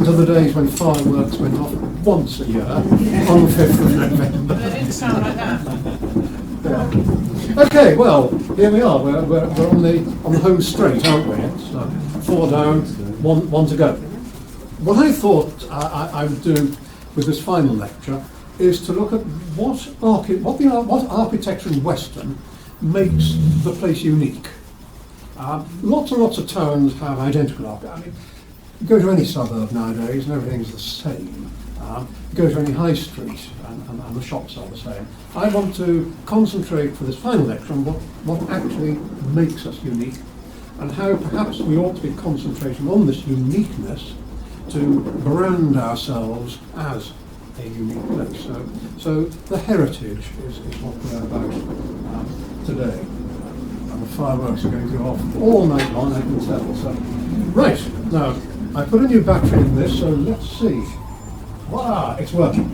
to the days when fireworks went off once a year on the 5th of November. They didn't sound like that. Yeah. Okay, well, here we are. We're on the home straight, aren't we? It's 4 down, one to go. What I thought I would do with this final lecture is to look at what architecture in Weston makes the place unique. Lots and lots of towns have identical architecture. I mean, you go to any suburb nowadays and everything's the same. You go to any high street and the shops are the same. I want to concentrate for this final lecture on what actually makes us unique and how perhaps we ought to be concentrating on this uniqueness to brand ourselves as a unique place. So the heritage is what we're about today. And the fireworks are going to go off all night long, I can tell. So, right, now, I put a new battery in this, so let's see. Voila, it's working.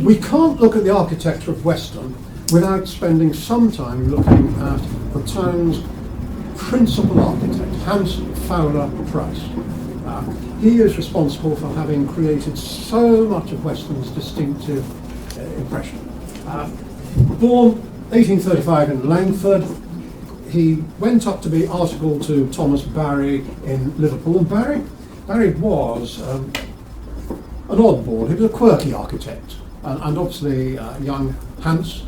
We can't look at the architecture of Weston without spending some time looking at the town's principal architect, Hans Fowler Price. He is responsible for having created so much of Weston's distinctive impression. Born 1835 in Langford, he went up to be articled to Thomas Barry in Liverpool, and Barry was an oddball. He was a quirky architect, and obviously young Hans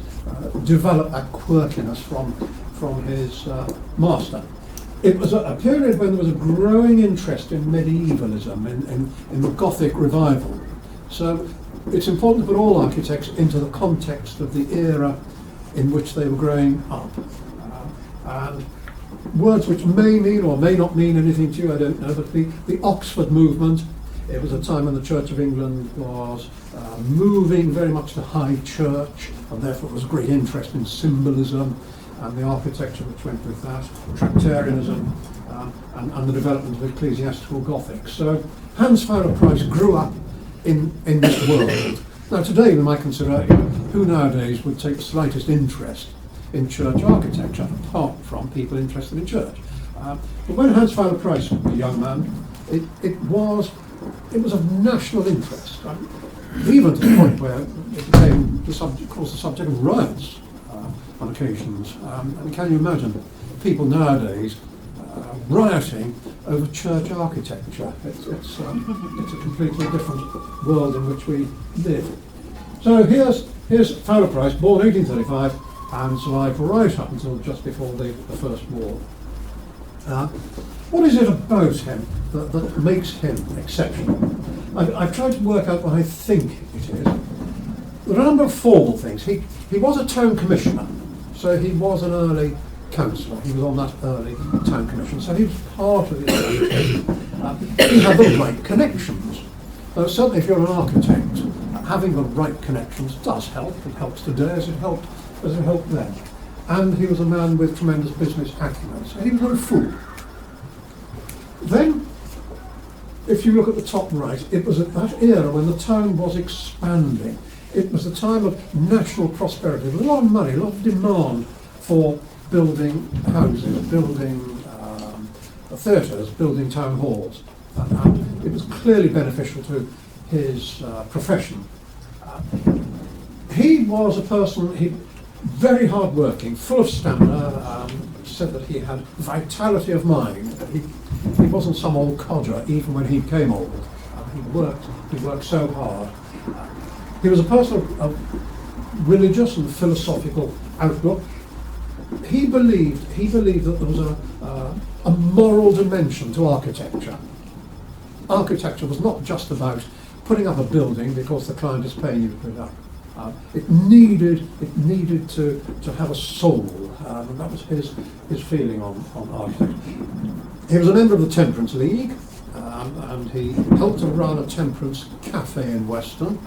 developed that quirkiness from his master. It was a period when there was a growing interest in medievalism, in the Gothic revival. So it's important to put all architects into the context of the era in which they were growing up. And words which may mean or may not mean anything to you, I don't know, but the Oxford movement, it was a time when the Church of England was moving very much to high church, and therefore there was great interest in symbolism and the architecture which went with that, Tractarianism, and the development of ecclesiastical Gothic. So Hans Fowler Price grew up in this world. Now today we might consider, who nowadays would take the slightest interest in church architecture, apart from people interested in church. But when Hans Fowler Price was a young man, it was of national interest, even to the point where it became the subject of riots on occasions. And can you imagine people nowadays rioting over church architecture? It's a completely different world in which we live. So here's Fowler Price, born 1835, and survived right up until just before the First War. What is it about him that makes him exceptional? I've tried to work out what I think it is. There are a number of formal things. He was a town commissioner, so he was an early councillor. He was on that early town commission, so he was part of the administration. He had the right connections. Certainly if you're an architect, having the right connections does help. It helps today as it helped then. And he was a man with tremendous business acumen, so he was not a fool. Then, if you look at the top right, it was at that era when the town was expanding. It was a time of national prosperity. There was a lot of money, a lot of demand for building houses, building theatres, building town halls. And it was clearly beneficial to his profession. He was a person, very hard-working, full of stamina, said that he had vitality of mind. He wasn't some old codger, even when he became old. He worked so hard. He was a person of religious and philosophical outlook. He believed that there was a moral dimension to architecture. Architecture was not just about putting up a building because the client is paying you to put it up. It needed to have a soul, and that was his feeling on architecture. He was a member of the Temperance League, and he helped to run a temperance cafe in Weston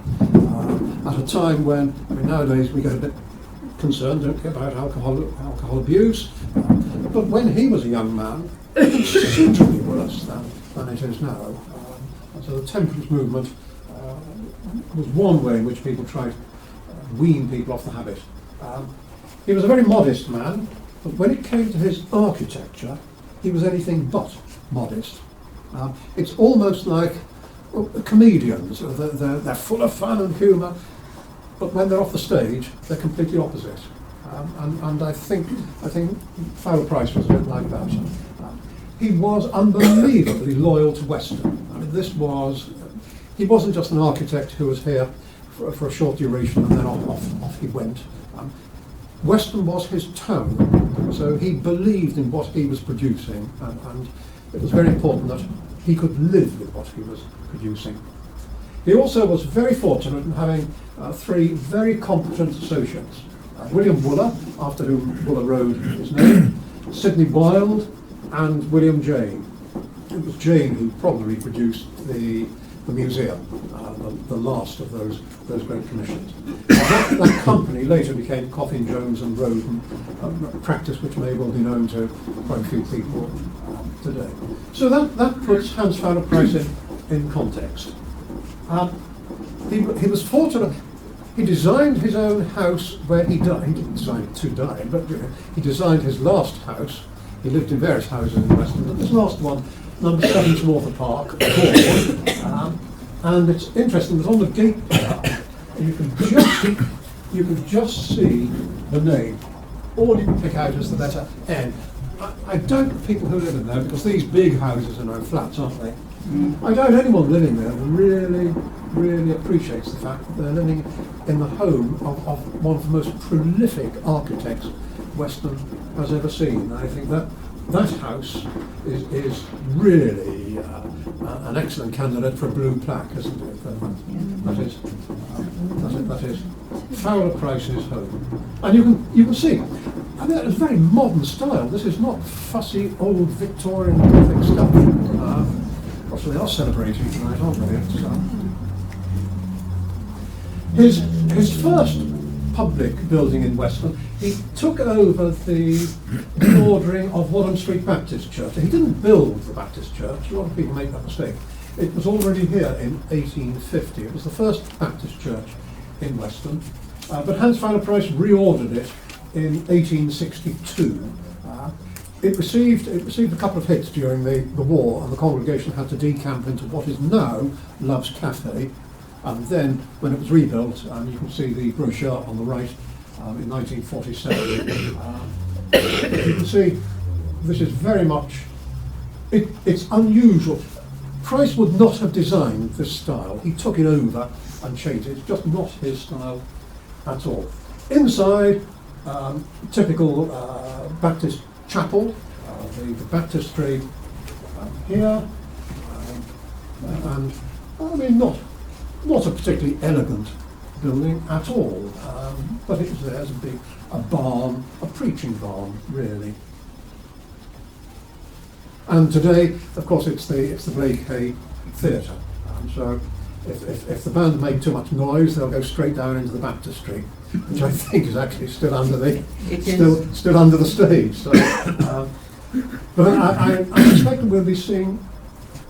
at a time when, nowadays we get a bit concerned, don't we, about alcohol abuse, but when he was a young man, it was considerably worse than it is now. And so the temperance movement was one way in which people tried to wean people off the habit. He was a very modest man, but when it came to his architecture, he was anything but modest. It's almost like comedians. They're full of fun and humour, but when they're off the stage, they're completely opposite. And I think Fowler Price was a bit like that. He was unbelievably loyal to Weston. I mean, he wasn't just an architect who was here for a short duration and then off he went. Weston was his tone, so he believed in what he was producing, and it was very important that he could live with what he was producing. He also was very fortunate in having three very competent associates. William Wooler, after whom Wooler Road is named, Sidney Wilde, and William Jane. It was Jane who probably produced the museum, the last of those great commissions. That company later became Coffin, Jones and Roden, a practice which may well be known to quite a few people today. So that puts Hans Fowler Price in context. He was fortunate. He designed his own house where he died. He didn't design it to die, but he designed his last house. He lived in various houses in Weston, but this last one, number 7 Swarther Park, and it's interesting that on the gate there, you can just see the name. All you can pick out is the letter N. I doubt people who live in there, because these big houses are now flats, aren't they? I doubt anyone living there really appreciates the fact that they're living in the home of one of the most prolific architects Weston has ever seen. I think that house is really an excellent candidate for a blue plaque, isn't it? That is Fowler Price's home, and you can see. I mean, it's very modern style. This is not fussy old Victorian Gothic stuff. Gosh, they are celebrating tonight, aren't they? His first public building in Weston, he took over the ordering of Wadham Street Baptist Church. He didn't build the Baptist Church. A lot of people make that mistake. It was already here in 1850. It was the first Baptist church in Weston, but Hans Fowler Price reordered it in 1862. It received a couple of hits during the war, and the congregation had to decamp into what is now Love's Cafe. And then, when it was rebuilt, you can see the brochure on the right, in 1947. You can see this is very much, it's unusual. Price would not have designed this style. He took it over and changed it. It's just not his style at all. Inside, typical Baptist chapel, the baptistry here, and I mean not a particularly elegant building at all, but it was there as a barn, a preaching barn, really. And today, of course, it's the Blake Hay Theatre. So if the band make too much noise, they'll go straight down into the baptistry, which I think is actually still under the stage. So, but I expect we'll be seeing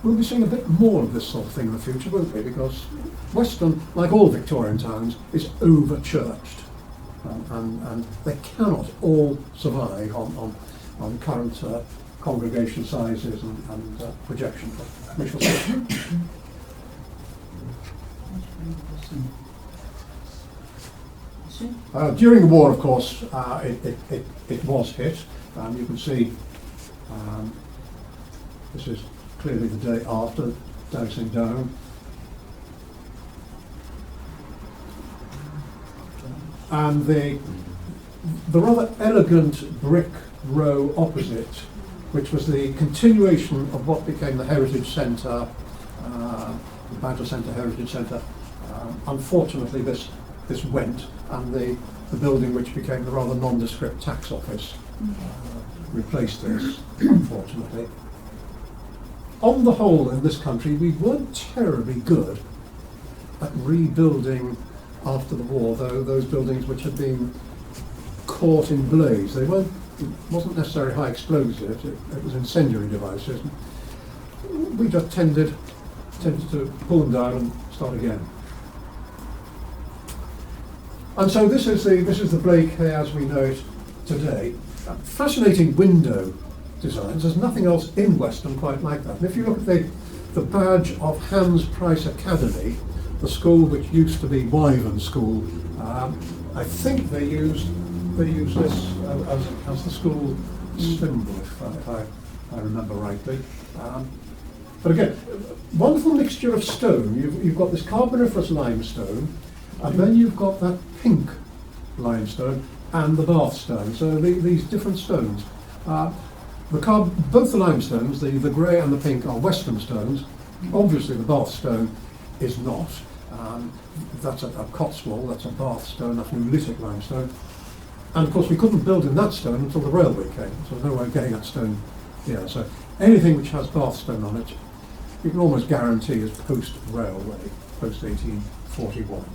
a bit more of this sort of thing in the future, won't we? Because Weston, like all Victorian towns, is over-churched, and they cannot all survive on current congregation sizes and projection. We shall see. During the war, of course, it was hit. You can see this is clearly the day after Dowsing Down. And the rather elegant brick row opposite, which was the continuation of what became the Heritage Centre, the Badger Centre Heritage Centre. Unfortunately, this went, and the building which became the rather nondescript tax office replaced this, unfortunately. On the whole, in this country, we weren't terribly good at rebuilding after the war, though those buildings which had been caught in blaze, it wasn't necessarily high explosives, it was incendiary devices. We just tended to pull them down and start again. And so this is the Blake Hay as we know it today. A fascinating window designs. There's nothing else in Weston quite like that. And if you look at the badge of Hans Price Academy, the school which used to be Wyvern School, I think they use this as the school symbol, if I remember rightly. But again, wonderful mixture of stone. You've got this carboniferous limestone, and then you've got that pink limestone and the Bath stone. So these different stones. Both the limestones, the grey and the pink, are Western stones. Obviously the Bath stone is not. That's a Cotswold, that's a Bath stone, that's Neolithic limestone. And of course we couldn't build in that stone until the railway came, so there's no way of getting that stone here. So anything which has Bath stone on it, you can almost guarantee is post-railway, post-1841.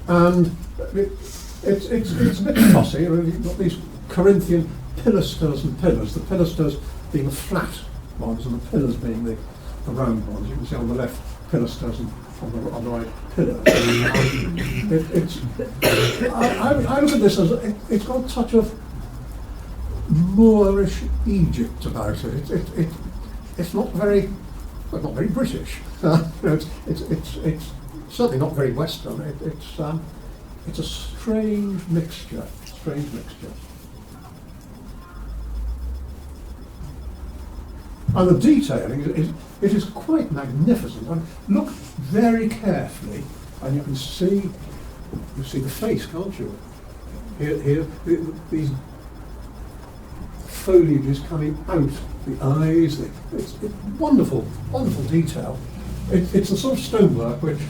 And it's a bit fussy. You've got these Corinthian pilasters and pillars, the pilasters being the flat ones and the pillars being the round ones. You can see on the left pilasters and on the right pillars. I look at this as it's got a touch of Moorish Egypt about it. It's not very, well, not very British. It's certainly not very Western. It's a strange mixture. And the detailing is quite magnificent. And look very carefully, and you can see the face, can't you? Here, these foliage is coming out, the eyes. It's wonderful detail. It's the sort of stonework which,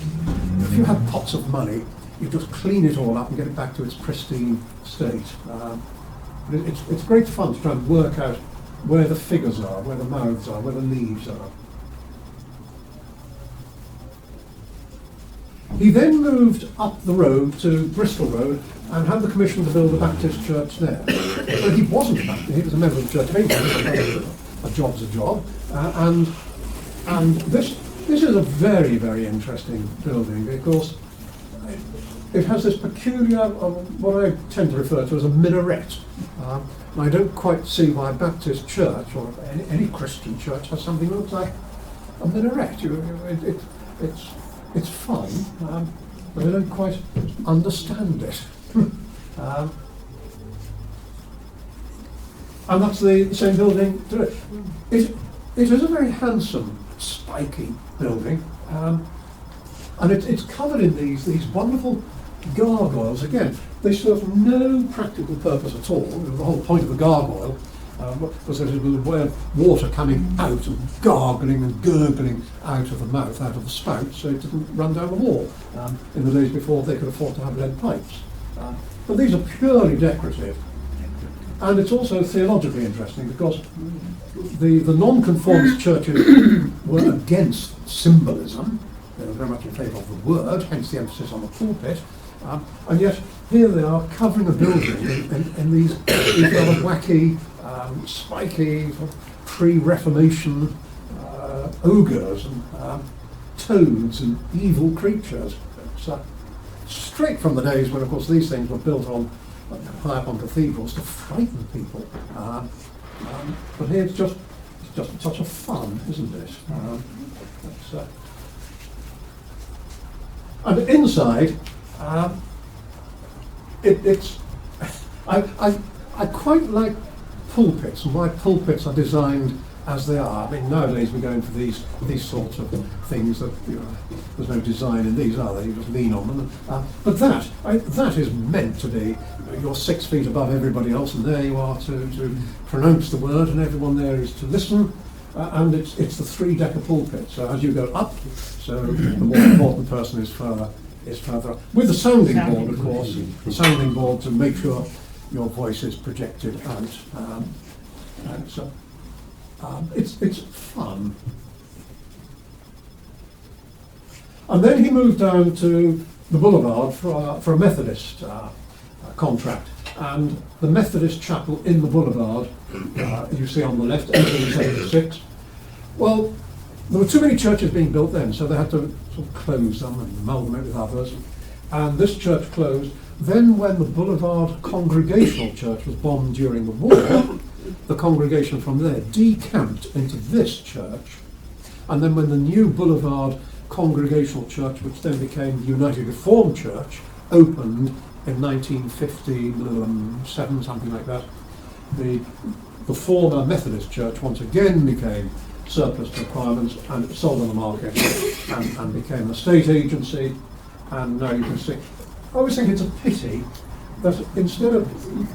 if you have pots of money, you just clean it all up and get it back to its pristine state. It's great fun to try and work out where the figures are, where the mouths are, where the leaves are. He then moved up the road to Bristol Road and had the commission to build a Baptist church there. But he wasn't a Baptist, he was a member of the Church of England. A job's a job. And this is a very, very interesting building because it has this peculiar, what I tend to refer to as a minaret. I don't quite see why a Baptist church or any Christian church has something that looks like a minaret. It's fun, but I don't quite understand it. And that's the same building to it. It is a very handsome, spiky building, and it's covered in these wonderful gargoyles. Again, they serve no practical purpose at all. The whole point of a gargoyle was that it was a way of water coming out and gargling and gurgling out of the mouth, out of the spout, so it didn't run down the wall in the days before they could afford to have lead pipes. But these are purely decorative. And it's also theologically interesting because the non-conformist churches were against symbolism. They were very much in favour of the word, hence the emphasis on the pulpit. And yet here they are covering a building in these rather wacky, spiky, pre-Reformation ogres and toads and evil creatures. So, straight from the days when, of course, these things were built on high up on cathedrals to frighten people. But here it's just a touch of fun, isn't it? And inside, I quite like pulpits and why pulpits are designed as they are. I mean, nowadays we're going for these sorts of things that, there's no design in these, are there? You just lean on them. But that is meant to be, you're 6 feet above everybody else, and there you are to pronounce the word, and everyone there is to listen. And it's the 3-decker pulpit. So as you go up, so the more important person is further up. With the sounding board, of course, the sounding board to make sure your voice is projected out. And so it's fun. And then he moved down to the boulevard for a Methodist contract. And the Methodist chapel in the boulevard, you see on the left, 1876. Well, there were too many churches being built then, so they had to sort of close them and amalgamate with others. And this church closed. Then when the Boulevard Congregational Church was bombed during the war, the congregation from there decamped into this church. And then when the new Boulevard Congregational Church, which then became the United Reformed Church, opened in 1957, something like that, the former Methodist Church once again became surplus to requirements and sold on the market and became a state agency. And now you can see, I always think it's a pity that instead of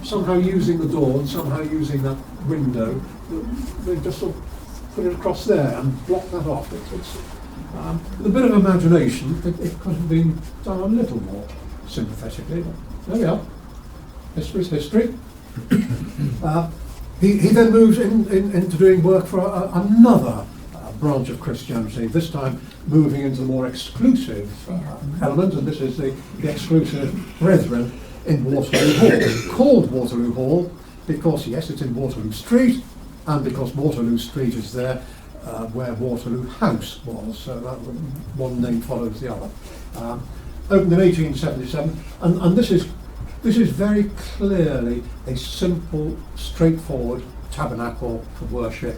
somehow using the door and somehow using that window, they just sort of put it across there and block that off. It's with a bit of imagination, it could have been done a little more sympathetically. But there we are. History's history. He then moves into doing work for another branch of Christianity, this time moving into the more exclusive element, and this is the exclusive Brethren in Waterloo Hall, called Waterloo Hall because, yes, it's in Waterloo Street, and because Waterloo Street is there where Waterloo House was, so that one name follows the other. Opened in 1877, and this is very clearly a simple, straightforward tabernacle for worship.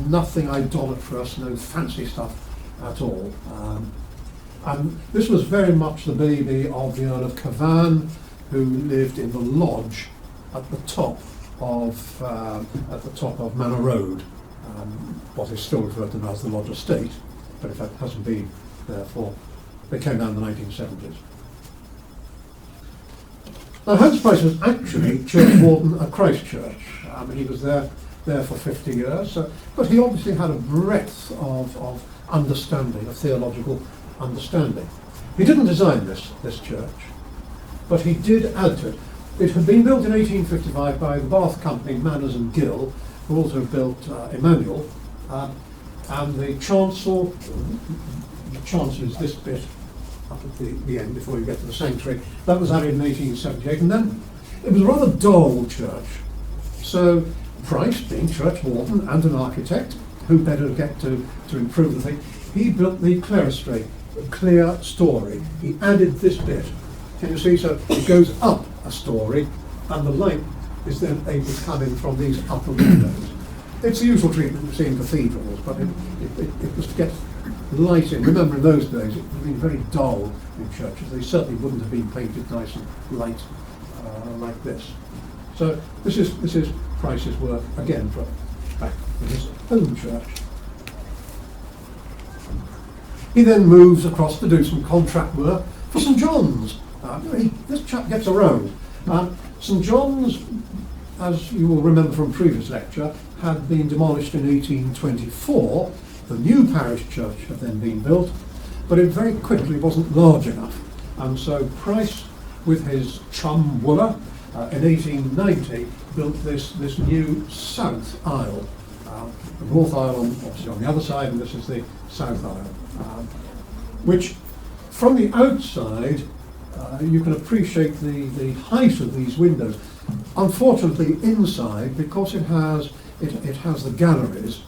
Nothing idolatrous, no fancy stuff at all. And this was very much the baby of the Earl of Cavan, who lived in the lodge at the top of Manor Road, what is still referred to as the Lodge Estate, but in fact hasn't been there for. They came down in the 1970s. Now, Hans Price was actually church warden at Christ Church. He was there for 50 years, but he obviously had a breadth of understanding, of theological understanding. He didn't design this church, but he did add to it. It had been built in 1855 by the Bath Company, Manners and Gill, who also built Emmanuel, and the chancel is this bit up at the end before you get to the sanctuary. That was added in 1878, and then it was a rather dull church. So Price, being church warden and an architect, who better get to improve the thing, he built the clerestory, clear story. He added this bit. Can you see? So it goes up a story, and the light is then able to come in from these upper windows. It's the usual treatment you see in cathedrals, but it was to get light in. Remember, in those days it would have been very dull in churches. They certainly wouldn't have been painted nice and light like this. So this is Price's work again from back in his home church. He then moves across to do some contract work for St John's. This chap gets around. St John's, as you will remember from previous lecture, had been demolished in 1824. The new parish church had then been built, but it very quickly wasn't large enough. And so Price, with his chum Wooler, in 1890 built this new south aisle. The north aisle obviously on the other side, and this is the south aisle, which from the outside you can appreciate the height of these windows. Unfortunately, inside, because it has the galleries,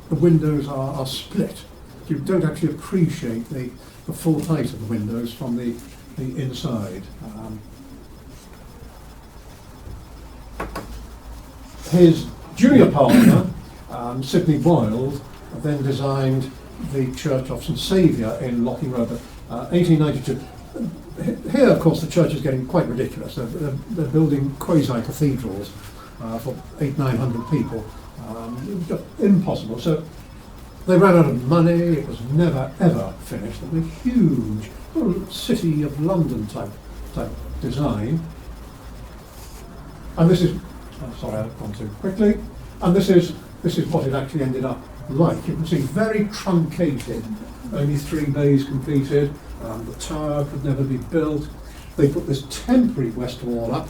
the windows are split. You don't actually appreciate the full height of the windows from the inside. His junior partner, Sidney Wilde, then designed the Church of St Saviour in Locking Road, 1892. Here, of course, the church is getting quite ridiculous. They're building quasi-cathedrals for 800-900 people. Just impossible. So they ran out of money. It was never, ever finished. It was a huge sort of City of London type design. And this is, sorry, I've gone too quickly. And this is what it actually ended up like. You can see very truncated. Only 3 bays completed. The tower could never be built. They put this temporary west wall up,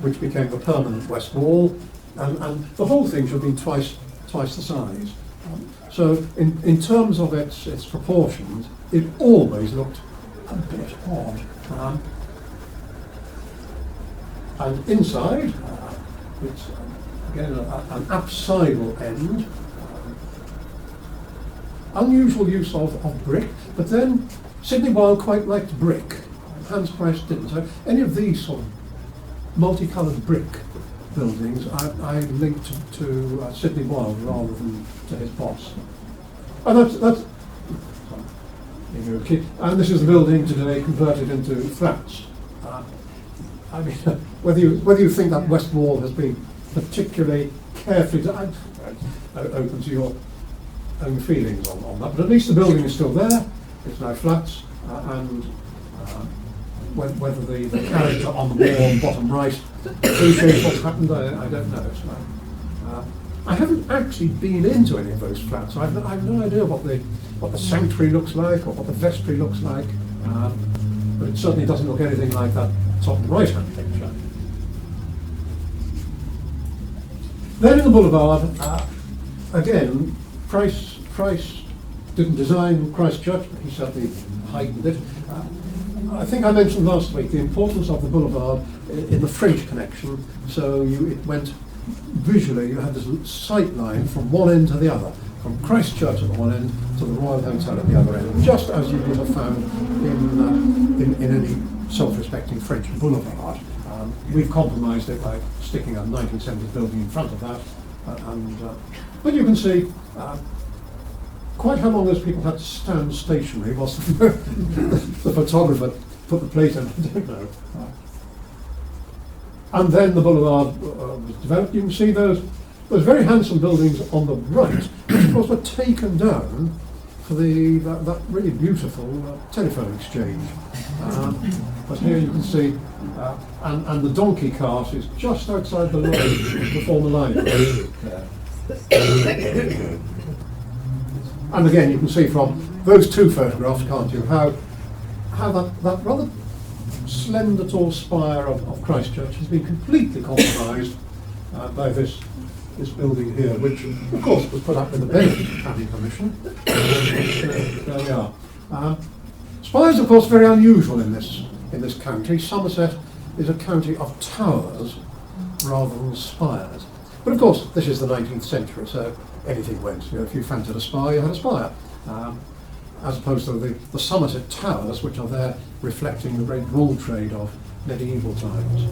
which became the permanent west wall, and the whole thing should have been twice the size. So in terms of its proportions, it always looked a bit odd. And inside, it's again an apsidal end. Unusual use of brick, but then Sidney Wilde quite liked brick. Hans Price didn't. So any of these sort of multicoloured brick buildings, I linked to Sidney Wilde rather than to his boss. And that's and this is the building today converted into flats. I mean, whether you think that west wall has been particularly carefully done, open to your own feelings on that, but at least the building is still there. It's now flats, and whether the character on the wall bottom right appreciates what's happened, I don't know. So, I haven't actually been into any of those flats. I've no idea what the sanctuary looks like or what the vestry looks like, but it certainly doesn't look anything like that top right-hand picture. Then in the boulevard, again, Price didn't design Christchurch, but he certainly heightened it. I think I mentioned last week the importance of the boulevard in the French connection. So it went visually, you had this sight line from one end to the other, from Christchurch at the one end to the Royal Hotel at the other end, just as you would have found in any self-respecting French boulevard. We've compromised it by sticking a 1970s building in front of that, but you can see quite how long those people had to stand stationary whilst the photographer put the plate in, I don't know. And then the boulevard was developed. You can see those very handsome buildings on the right, which of course were taken down for that really beautiful telephone exchange. But here you can see, and the donkey cart is just outside the line, the former library. And again, you can see from those two photographs, can't you, how that rather slender, tall spire of Christchurch has been completely compromised by this building here, which of course was put up with the benefit of planning permission. There we are. Spires, of course, very unusual in this county. Somerset is a county of towers rather than spires. But of course, this is the 19th century, so anything went. You know, if you fancied a spire, you had a spire. As opposed to the Somerset Towers, which are there reflecting the great wool trade of medieval times.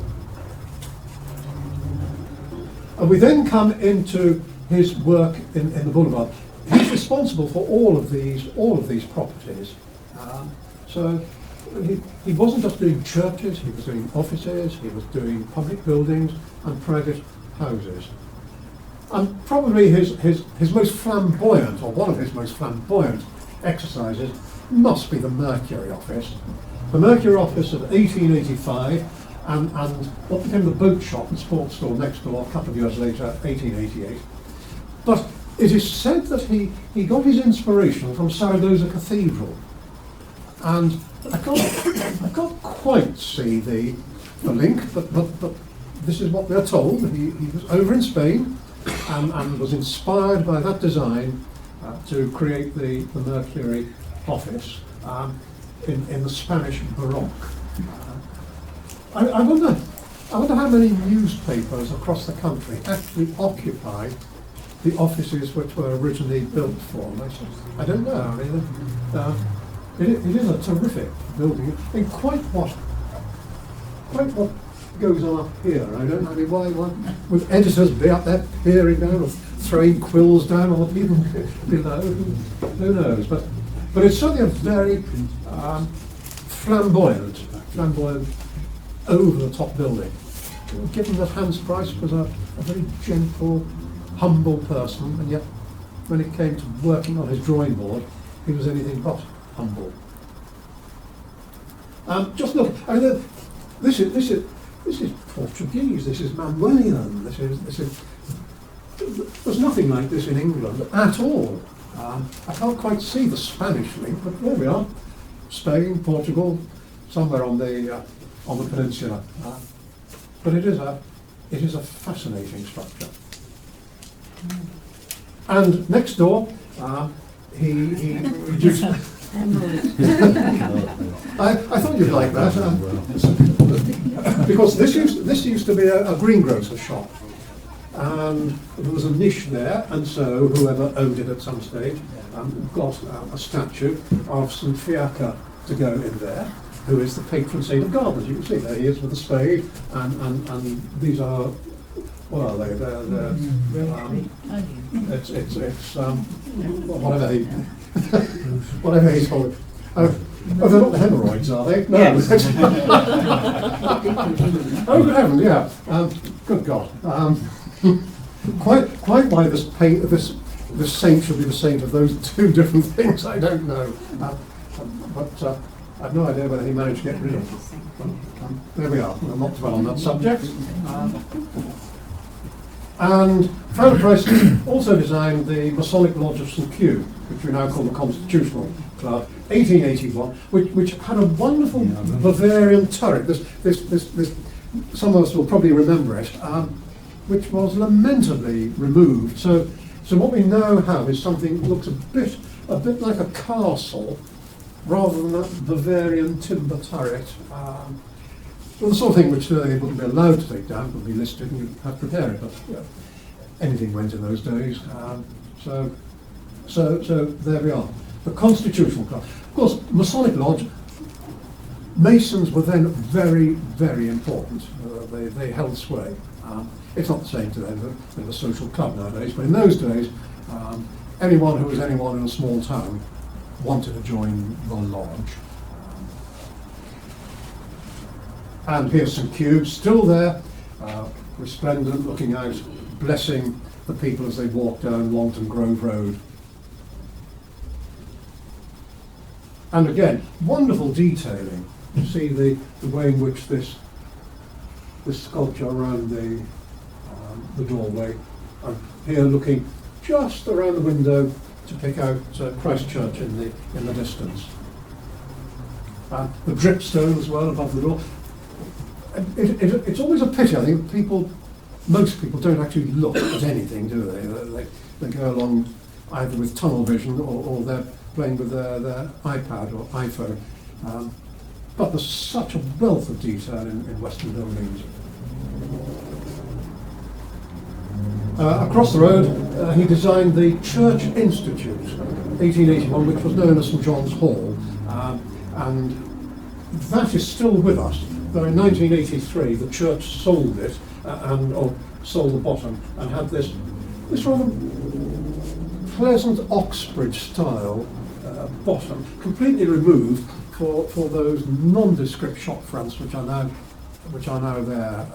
And we then come into his work in the boulevard. He's responsible for all of these properties. So he wasn't just doing churches, he was doing offices, he was doing public buildings and private houses. And probably his most flamboyant, or one of his most flamboyant exercises must be the Mercury office. The Mercury office of 1885 and what became the boat shop and sports store next door a couple of years later, 1888. But it is said that he got his inspiration from Saragossa Cathedral. And I can't quite see the link, but this is what they're told. He was over in Spain and was inspired by that design to create the Mercury office in the Spanish Baroque. I wonder how many newspapers across the country actually occupy the offices which were originally built for them. I don't know. I mean, it is a terrific building. And quite what goes on up here. I mean, why would editors be up there peering down or throwing quills down on the people below? Who knows? But it's certainly a very flamboyant, over-the-top building. Given that Hans Price was a very gentle, humble person, and yet when it came to working on his drawing board, he was anything but humble. Just look. I mean, this is Portuguese. This is Manuelian. This is. There's nothing like this in England at all. I can't quite see the Spanish link, but there we are. Spain, Portugal, somewhere on the peninsula. But it is a fascinating structure. And next door, he produced. I thought you'd like that, because this used to be a greengrocer's shop, and there was a niche there, and so whoever owned it at some stage got a statue of St. Fiacre to go in there. who is the patron saint of gardeners. You can see there he is with a spade, and these are, what are they? Whatever he, whatever he's called. Oh, they're not the hemorrhoids, are they? No. Yes. Oh, good heavens, yeah. Good God. Quite why this saint should be the saint of those two different things, I don't know. But I've no idea whether he managed to get rid of them. There we are. We'll not dwell on that subject. And Fowler Price also designed the Masonic Lodge of St. Cube, which we now call the Constitutional Club, 1881, which had a wonderful Bavarian turret. This, some of us will probably remember it, which was lamentably removed. So what we now have is something that looks a bit like a castle, rather than that Bavarian timber turret. Well, the sort of thing which they wouldn't be allowed to take down, would be listed and you'd have to repair it, but anything went in those days. So there we are. The Constitutional Club. Of course, Masonic Lodge, Masons were then very, very important. They held sway. It's not the same today with a social club nowadays, but in those days, anyone who was anyone in a small town wanted to join the lodge. And here's St. Cube, still there, resplendent, looking out, blessing the people as they walk down Longton Grove Road. And again, wonderful detailing. You see the way in which this sculpture around the doorway, and here looking just around the window to pick out Christ Church in the distance. The dripstone as well above the door. It's always a pity, I think, most people don't actually look at anything, do they? They go along either with tunnel vision or they're playing with their iPad or iPhone. But there's such a wealth of detail in Western buildings. Across the road, he designed the Church Institute, 1881, which was known as St. John's Hall, and that is still with us. Though in 1983 the church sold it or sold the bottom and had this rather pleasant Oxbridge style bottom, completely removed for those nondescript shop fronts which are now there.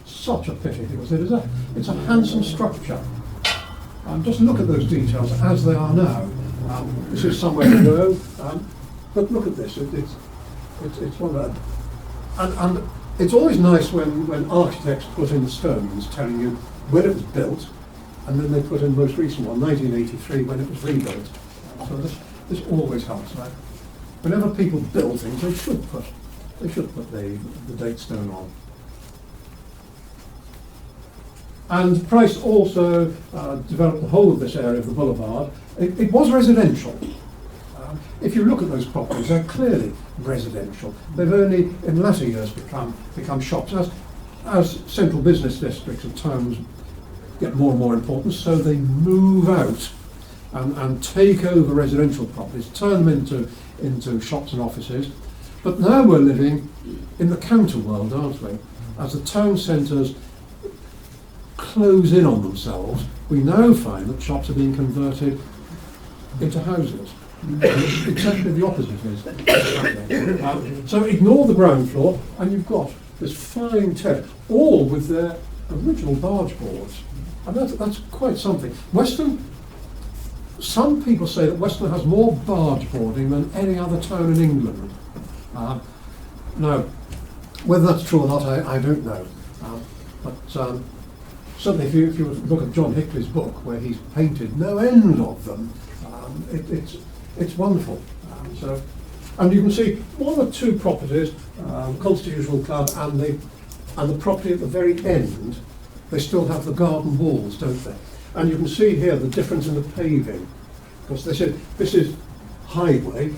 Such a pity, because it's a handsome structure. Just look at those details as they are now. This is somewhere to go, but look at this. It's one of that. And it's always nice when architects put in the stones telling you when it was built, and then they put in the most recent one, 1983, when it was rebuilt. So this always helps. Right? Whenever people build things, they should put the date stone on. And Price also developed the whole of this area of the boulevard. It was residential. If you look at those properties, they're clearly residential. They've only in latter years become shops. As central business districts of towns get more and more importance, so they move out and take over residential properties, turn them into shops and offices. But now we're living in the counter world, aren't we? As the town centres close in on themselves, we now find that shops are being converted into houses. Exactly the opposite is. So ignore the ground floor, and you've got this fine terrace, all with their original barge boards. And that's quite something. Some people say that Weston has more barge boarding than any other town in England. Now, whether that's true or not, I don't know. But certainly if you look at John Hickley's book, where he's painted no end of them, it's wonderful. And you can see one or two properties, Constitutional Club and the property at the very end, they still have the garden walls, don't they? And you can see here the difference in the paving, because they said this is highway,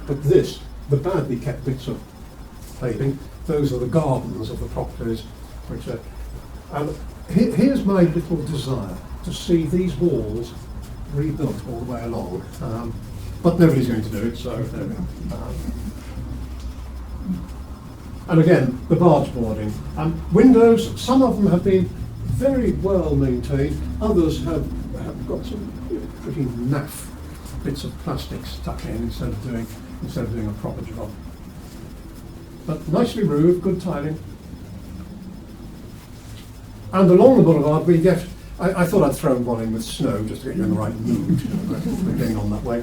but the badly kept bits of paving, those are the gardens of the properties, which are. And here's my little desire, to see these walls rebuilt all the way along. But nobody's going to do it, so there we are. And again, the barge boarding. Windows, some of them have been very well maintained, others have got some pretty naff bits of plastic stuck in instead of doing a proper job. But nicely roofed, good tiling. And along the boulevard we get, I thought I'd throw one in with snow just to get you in the right mood. We're getting on that way.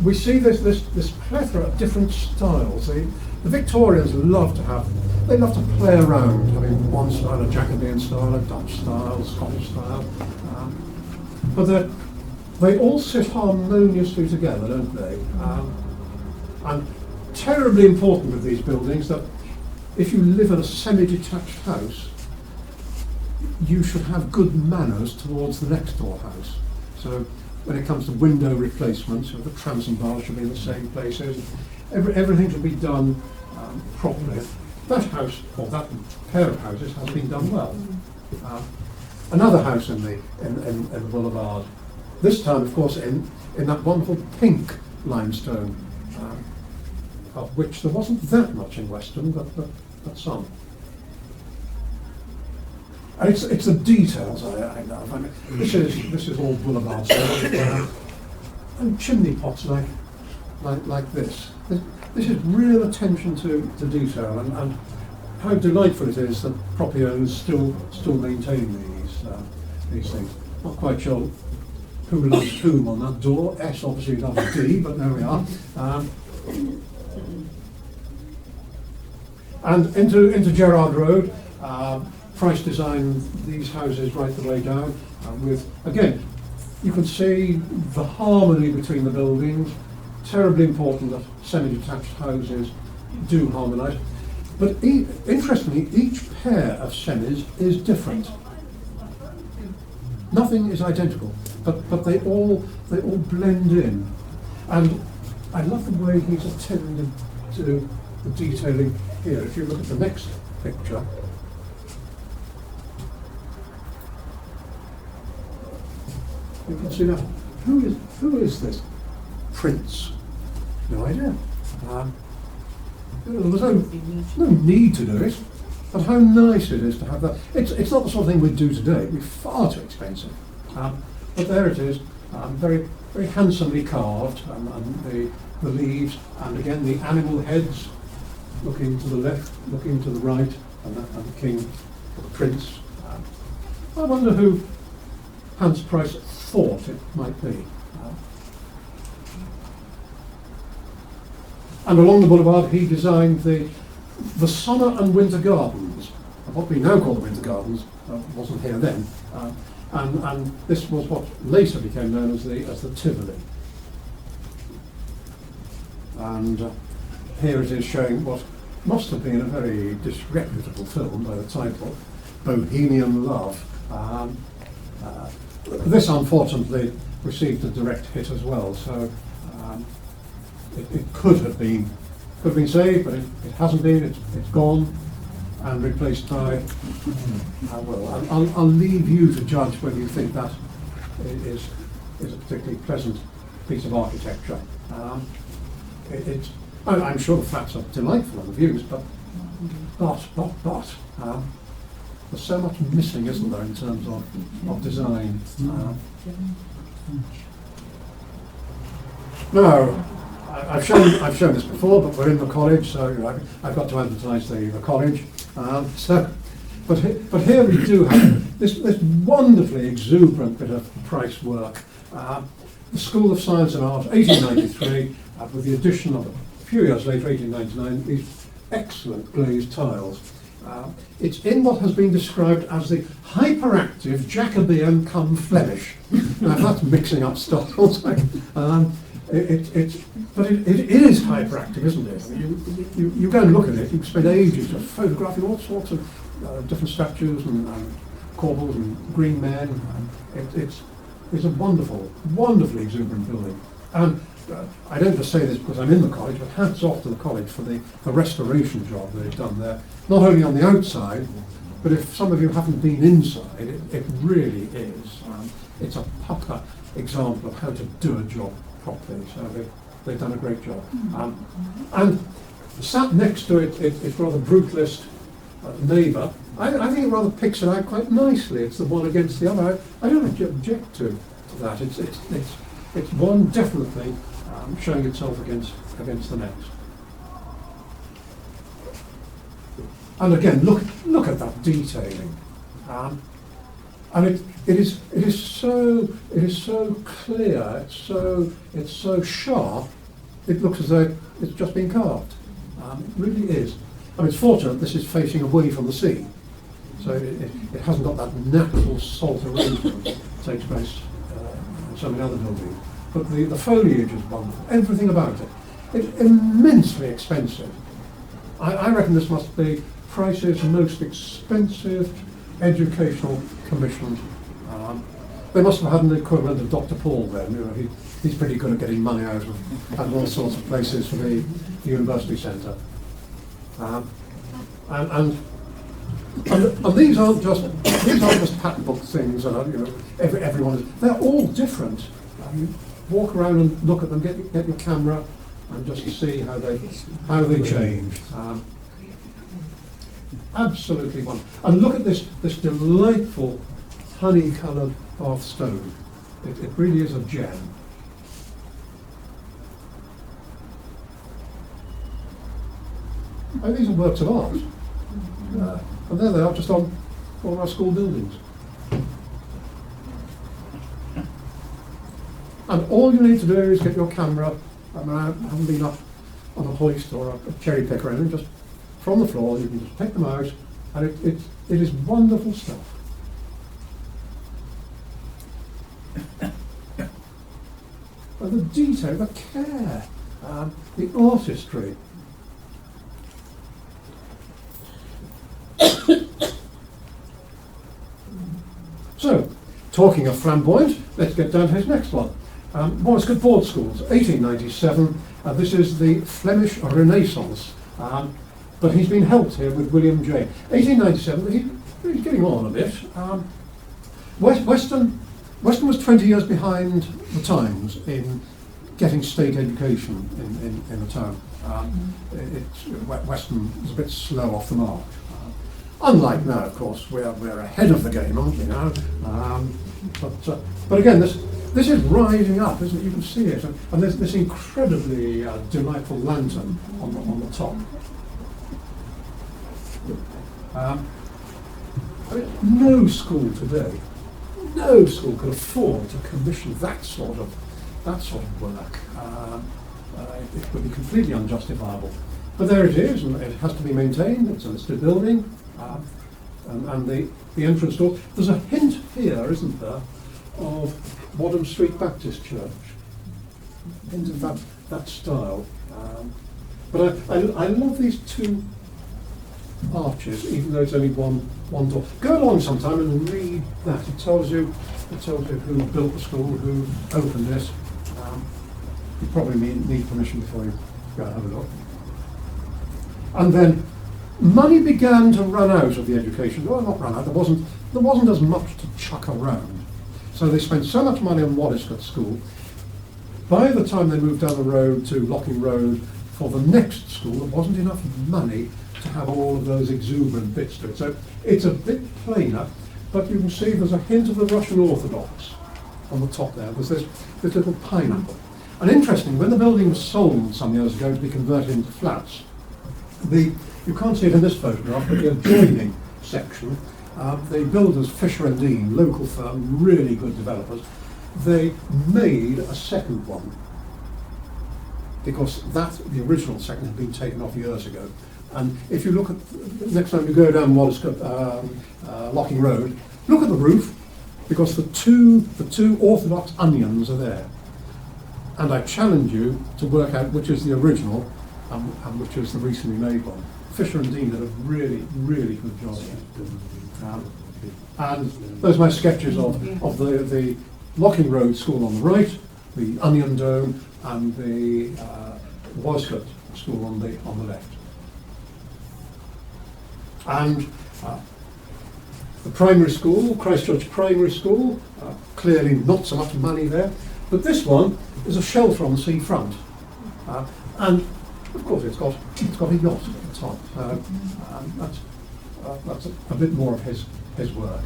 We see this plethora of different styles. The Victorians love to play around, having one style, a Jacobean style, a Dutch style, Scottish style. But they all sit harmoniously together, don't they? And terribly important with these buildings that if you live in a semi-detached house, you should have good manners towards the next door house. So when it comes to window replacements, the transom bars should be in the same places. Everything should be done properly. That house, or that pair of houses, has been done well. Another house in the boulevard, this time, of course, in that wonderful pink limestone, of which there wasn't that much in Weston, but some. And it's the details I love. I mean, this is all boulevard stuff, and chimney pots like this. This is real attention to detail, and how delightful it is that property owners still maintain these things. Not quite sure who loves whom on that door. S obviously loves D, but there we are. And into Gerrard Road. Price designed these houses right the way down with, again, you can see the harmony between the buildings. Terribly important that semi-detached houses do harmonise. But interestingly, each pair of semis is different. Nothing is identical, but they all blend in. And I love the way he's attended to the detailing here. If you look at the next picture, you can see now, who is this prince? No idea. There was no need to do it, but how nice it is to have that. It's not the sort of thing we'd do today. It'd be far too expensive. But there it is, very very handsomely carved, and the leaves, and again the animal heads, looking to the left, looking to the right, and the king, or the prince. I wonder who Hans Price thought it might be. And along the boulevard he designed the summer and winter gardens, what we now call the winter gardens, wasn't here then, and this was what later became known as the Tivoli. And here it is showing what must have been a very disreputable film by the title, Bohemian Love. This unfortunately received a direct hit as well, so it could have been saved, but it hasn't been. It's gone and replaced by. Well, I'll leave you to judge whether you think that is a particularly pleasant piece of architecture. I'm sure the flats are delightful on the views, but there's so much missing, isn't there, in terms of design. Now, I've shown this before, but we're in the college, so I've got to advertise the college. But here we do have this wonderfully exuberant bit of Price work. The School of Science and Art, 1893, with the addition of, a few years later, 1899, these excellent glazed tiles. It's in what has been described as the hyperactive Jacobean cum Flemish. Now that's mixing up styles. But it is hyperactive, isn't it? You go and look at it, you spend ages just photographing all sorts of different statues and corbels and green men. It's a wonderfully exuberant building. And I don't just say this because I'm in the college, but hats off to the college for the restoration job they've done there. Not only on the outside, but if some of you haven't been inside, it really is. It's a pucker example of how to do a job properly. So they've done a great job. And Sat next to it, its rather brutalist neighbour. I think it rather picks it out quite nicely. It's the one against the other. I don't object to that. It's one definitely showing itself against the next. And again, look at that detailing. And it is so clear. It's so sharp. It looks as though it's just been carved. It really is. I mean, it's fortunate this is facing away from the sea, so it hasn't got that natural salt erosion that takes place in so many other buildings. But the foliage is wonderful. Everything about it. It's immensely expensive. I reckon this must be Price's most expensive educational commission. They must have had an equivalent of Dr. Paul then. You know, he's pretty good at getting money out of all sorts of places for the university centre. And these aren't just pattern book things. And everyone is. They're all different. You walk around and look at them. Get your camera and just see how they change. Absolutely wonderful. And look at this delightful honey-coloured bath stone. It really is a gem. And these are works of art. And there they are, just on all our school buildings. And all you need to do is get your camera. I mean, I haven't been up on a hoist or a cherry picker or anything, just from the floor, you can just pick them out, and it is wonderful stuff. And the detail, the care, the artistry. So, talking of flamboyant, let's get down to his next one. Moriscott Board Schools, 1897. This is the Flemish Renaissance. But he's been helped here with William J. 1897, he's getting on a bit. Weston was 20 years behind the times in getting state education in the town. Weston was a bit slow off the mark. Unlike now, of course, we're ahead of the game, aren't we now? But again, this is rising up, isn't it? You can see it, and there's this incredibly delightful lantern on the top. I mean, no school today, no school could afford to commission that sort of work. It would be completely unjustifiable. But there it is, and it has to be maintained. It's a listed building, and the entrance door. There's a hint here, isn't there, of Wadham Street Baptist Church. Hint of that style. But I love these two arches, even though it's only one door. Go along sometime and read that. It tells you who built the school, who opened it. You probably need permission before you go and have a look. And then money began to run out of the education. Well, not run out. There wasn't as much to chuck around. So they spent so much money on Moriscott School. By the time they moved down the road to Locking Road for the next school, there wasn't enough money to have all of those exuberant bits to it. So it's a bit plainer, but you can see there's a hint of the Russian Orthodox on the top there. There's this little pineapple. And interesting, when the building was sold some years ago to be converted into flats, you can't see it in this photograph, but the adjoining section, the builders, Fisher and Dean, local firm, really good developers, they made a second one because the original second had been taken off years ago. And if you look at, next time you go down Locking Road, look at the roof, because the two Orthodox onions are there. And I challenge you to work out which is the original and which is the recently made one. Fisher and Dean did a really, really good job. And those are my sketches of the Locking Road School on the right, the Onion Dome, and the Moriscott School on the left. And the primary school, Christchurch Primary School, clearly not so much money there, but this one is a shelter on the seafront. And Of course, it's got a yacht at the top. That's a bit more of his work.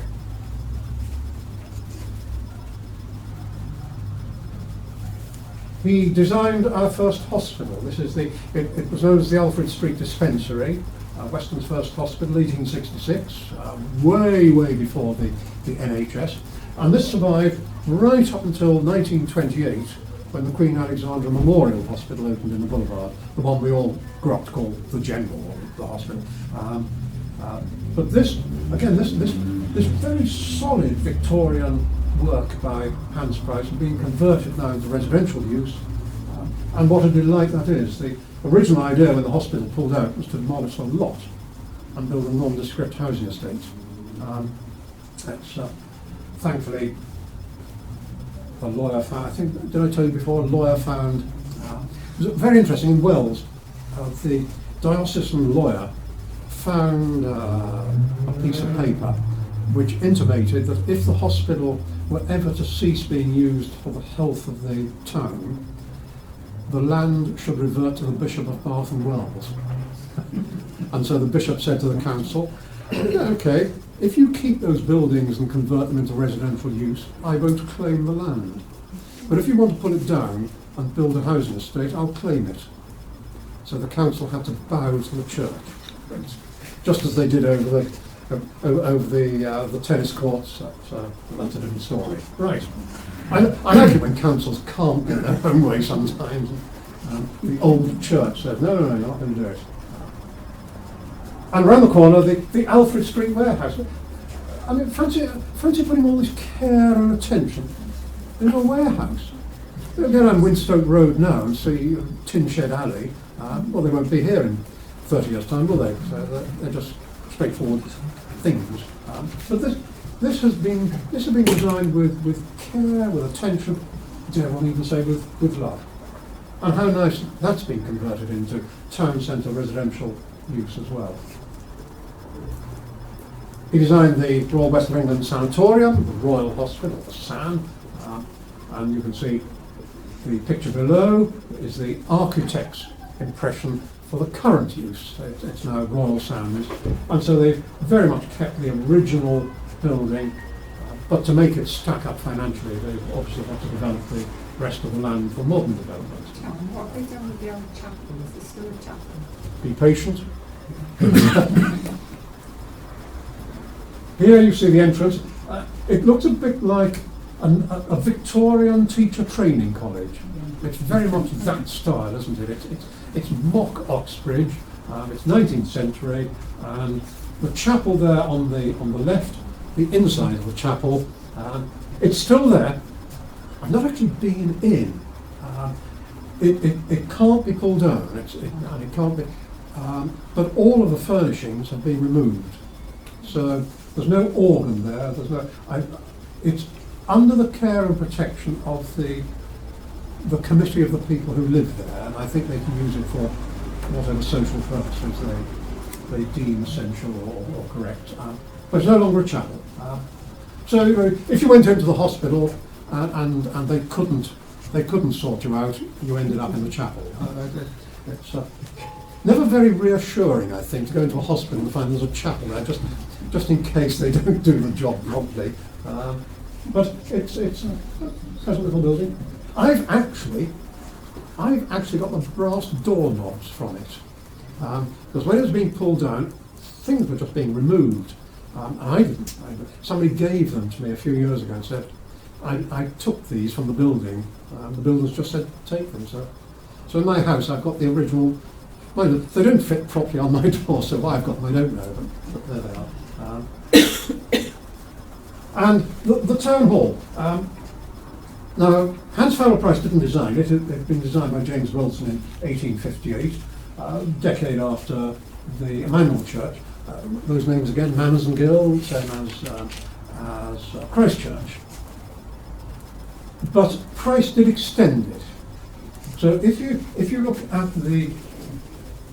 He designed our first hospital. This is it was known as the Alfred Street Dispensary, Weston's first hospital, 1866, way before the NHS. And this survived right up until 1928, when the Queen Alexandra Memorial Hospital opened in the Boulevard, the one we all grew up to call the General, or the hospital. But this very solid Victorian work by Hans Price being converted now into residential use. And what a delight that is. The original idea when the hospital pulled out was to demolish a lot and build a nondescript housing estate. Thankfully, a lawyer found, I think, did I tell you before, a lawyer found, it was very interesting, in Wells, the diocesan lawyer found a piece of paper which intimated that if the hospital were ever to cease being used for the health of the town, the land should revert to the Bishop of Bath and Wells. And so the bishop said to the council, okay, if you keep those buildings and convert them into residential use, I won't claim the land. But if you want to pull it down and build a housing estate, I'll claim it. So the council had to bow to the church, just as they did over the tennis courts. That's a different story. Right. I like it when councils can't get their own way sometimes. The old church said, no, you're not going to do it. And around the corner, the Alfred Street warehouse. I mean, fancy putting all this care and attention into a warehouse. They'll go down Winstoke Road now and see Tin Shed Alley. Well, they won't be here in 30 years' time, will they? So they're just straightforward things. But this has been designed with care, with attention, dare one even say with love. And how nice that's been converted into town centre residential use as well. He designed the Royal West of England Sanatorium, the Royal Hospital, the SAN, and you can see the picture below is the architect's impression for the current use. It's now Royal SAN, and so they've very much kept the original building, but to make it stack up financially, they've obviously had to develop the rest of the land for modern development. What have they done with the old chapel? Is it still a chapel? Be patient. Here you see the entrance. It looks a bit like a Victorian teacher training college. It's very much that style, isn't it? It's mock Oxbridge. It's 19th century, and the chapel there on the left, the inside of the chapel, it's still there. I've not actually been in. It can't be pulled down. And it can't be. But all of the furnishings have been removed. So there's no organ there. It's under the care and protection of the committee of the people who live there, and I think they can use it for whatever social purposes they deem essential or correct. But it's no longer a chapel. So if you went into the hospital and they couldn't sort you out, you ended up in the chapel. It's never very reassuring, I think, to go into a hospital and find there's a chapel there, just in case they don't do the job properly. But it's a pleasant little building. I've actually got the brass doorknobs from it, because when it was being pulled down, things were just being removed. And I didn't. Somebody gave them to me a few years ago and said, I took these from the building. The builders just said, take them. So in my house, I've got the original. They don't fit properly on my door, so why I've got them, I don't know, but there they are. And the town hall. Now, Hans Fowler Price didn't design it. It had been designed by James Wilson in 1858, a decade after the Emmanuel Church. Those names again, Manners and Gill, same as Christ Church. But Price did extend it. So if you look at the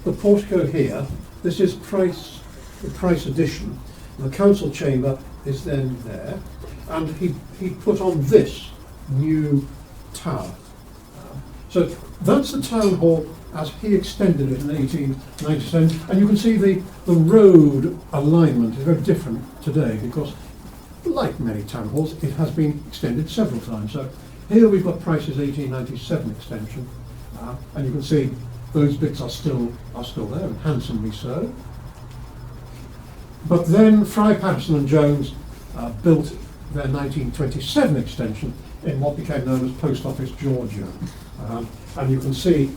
portico here, this is the Price addition. The council chamber is then there, and he put on this new tower. So that's the town hall as he extended it in 1897, and you can see the road alignment is very different today because, like many town halls, it has been extended several times. So here we've got Price's 1897 extension, and you can see those bits are still there, and handsomely so. But then Fry, Patterson and Jones built their 1927 extension in what became known as Post Office Georgia. And you can see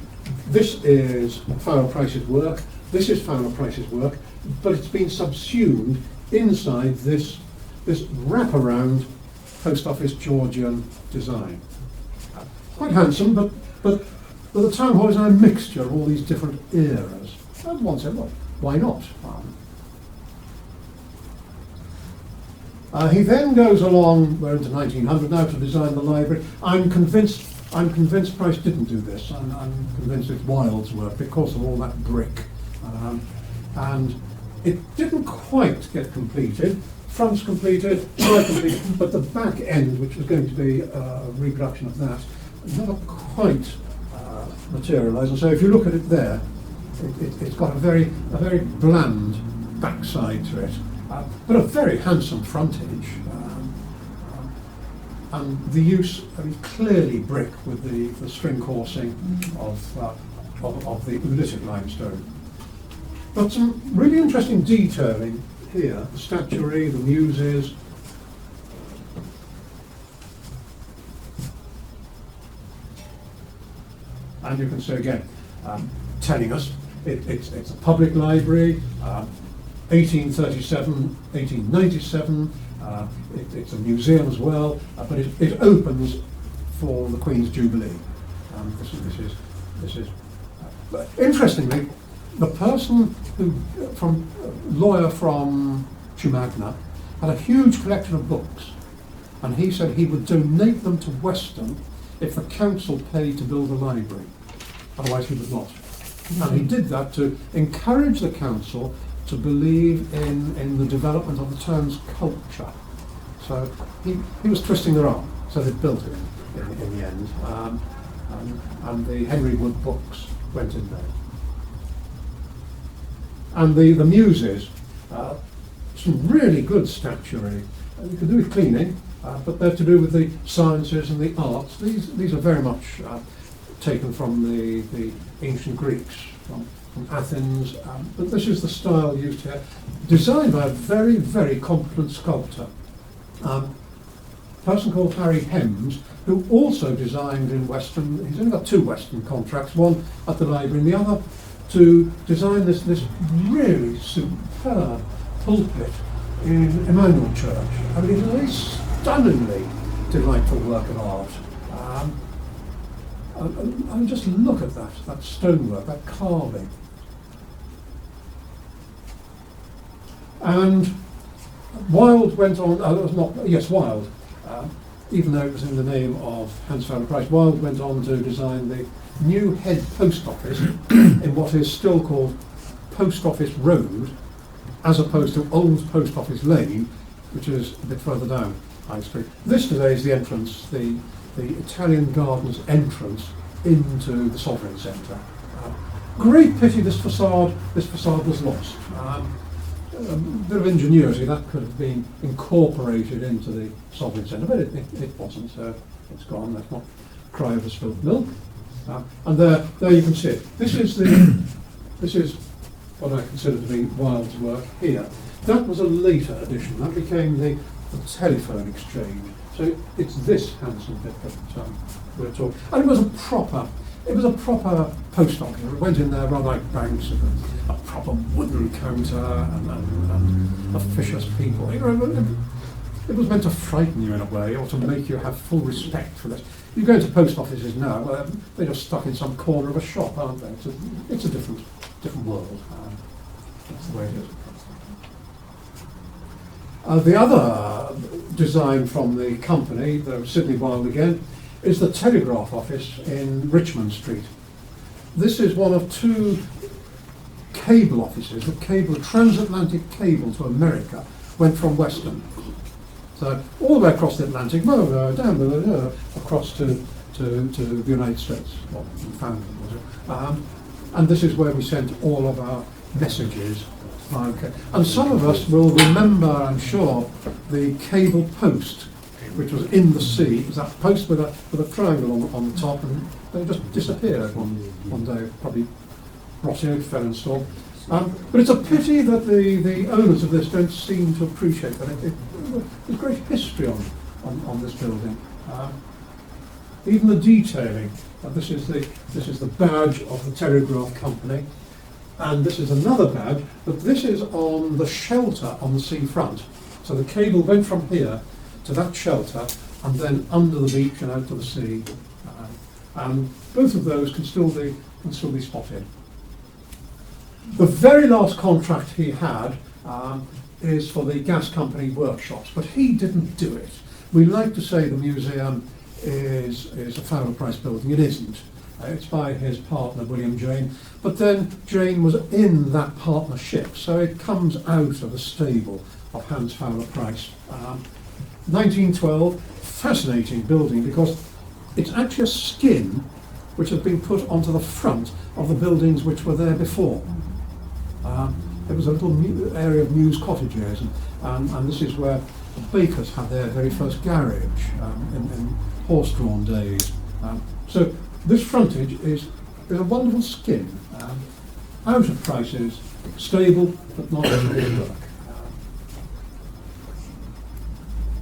this is Farrell Price's work, this is Farrell Price's work, but it's been subsumed inside this wraparound Post Office Georgian design. Quite handsome, but the town hall is a mixture of all these different eras. And one said, well, why not? He then goes along, we're into 1900 now, to design the library. I'm convinced Price didn't do this. I'm convinced it's Wilde's work because of all that brick. And it didn't quite get completed. Front's completed, side completed, but the back end, which was going to be a reproduction of that, never quite materialised. And so if you look at it there, it's got a very bland backside to it. But a very handsome frontage, and the use, clearly brick with the string coursing of the oolitic limestone. But some really interesting detailing here, the statuary, the muses. And you can see again, telling us it's a public library, 1837, 1897, it's a museum as well, but it opens for the Queen's Jubilee. This is interestingly, the person lawyer from Chumagna, had a huge collection of books, and he said he would donate them to Weston if the council paid to build a library, otherwise he would not. And he did that to encourage the council to believe in the development of the town's culture. So he was twisting their arm, so they built it in the end. And the Henry Wood books went in there. And the muses, some really good statuary. You can do with cleaning, but they're to do with the sciences and the arts. These are very much taken from the ancient Greeks, from Athens, but this is the style used here, designed by a very competent sculptor. A person called Harry Hems, who also designed in Weston. He's only got 2 Weston contracts, one at the library and the other to design this really superb pulpit in Emmanuel Church. I mean, it's a stunningly delightful work of art. And just look at that stonework, that carving. And Wilde went on, Wilde, even though it was in the name of Hans Farrell Price, Wilde went on to design the new head post office in what is still called Post Office Road, as opposed to Old Post Office Lane, which is a bit further down High Street. This today is the entrance, the Italian Gardens entrance into the Sovereign Centre. Great pity this facade was lost. A bit of ingenuity, that could have been incorporated into the Sovereign Centre, but it wasn't, so it's gone. Let's not cry over spilt milk. And there you can see it. This is what I consider to be Wilde's work here. That was a later addition. That became the telephone exchange. So it's this handsome bit that we're talking. And it was a proper post office. It went in there rather like banks, with a proper wooden counter and officious people. You know, it was meant to frighten you in a way, or to make you have full respect for this. You go to post offices now, they're just stuck in some corner of a shop, aren't they? It's a different world. That's the way it is. The other design from the company, the Sidney Wilde again, is the telegraph office in Richmond Street. This is one of 2 cable offices. The transatlantic cable to America went from Weston. So all the way across the Atlantic, down across to to the United States. Well, we found them, was it? And this is where we sent all of our messages. Okay. And some of us will remember, I'm sure, the cable post, which was in the sea. It was that post with a triangle on the top, and they just disappeared one day, probably rotted, fell in storm. But it's a pity that the owners of this don't seem to appreciate that. There's great history on this building. Even the detailing. This is the badge of the Telegraph Company, and this is another badge, but this is on the shelter on the seafront. So the cable went from here to that shelter, and then under the beach and out to the sea. And both of those can still be spotted. The very last contract he had is for the gas company workshops, but he didn't do it. We like to say the museum is a Fowler Price building. It isn't. It's by his partner, William Jane. But then Jane was in that partnership, so it comes out of the stable of Hans Fowler Price. 1912, fascinating building because it's actually a skin which has been put onto the front of the buildings which were there before. There was a little area of Mews cottages, and this is where the bakers had their very first garage in horse-drawn days. So this frontage is a wonderful skin, out of prices, stable but not everyday work.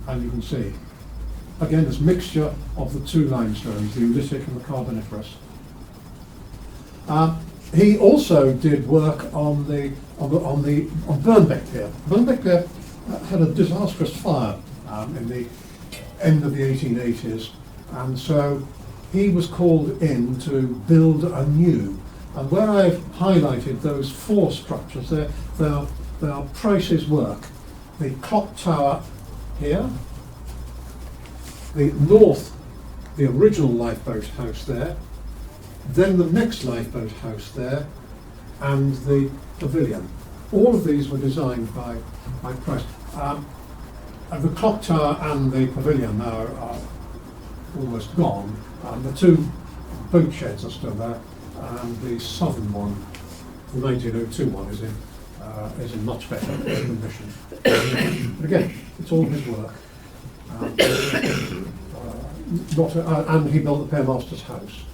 And you can see, again, this mixture of the two limestones, the Oolitic and the Carboniferous. He also did work on Burnbeck Pier. Burnbeck Pier had a disastrous fire in the end of the 1880s, and so he was called in to build anew. And where I've highlighted those four structures, they are Price's work. The clock tower here, the original lifeboat house there, then the next lifeboat house there, and the pavilion. All of these were designed by Price. The clock tower and the pavilion now are almost gone. The two boat sheds are still there, and the southern one, the 1902 one, is in much better condition. But again, it's all his work. And he built the Paymaster's house.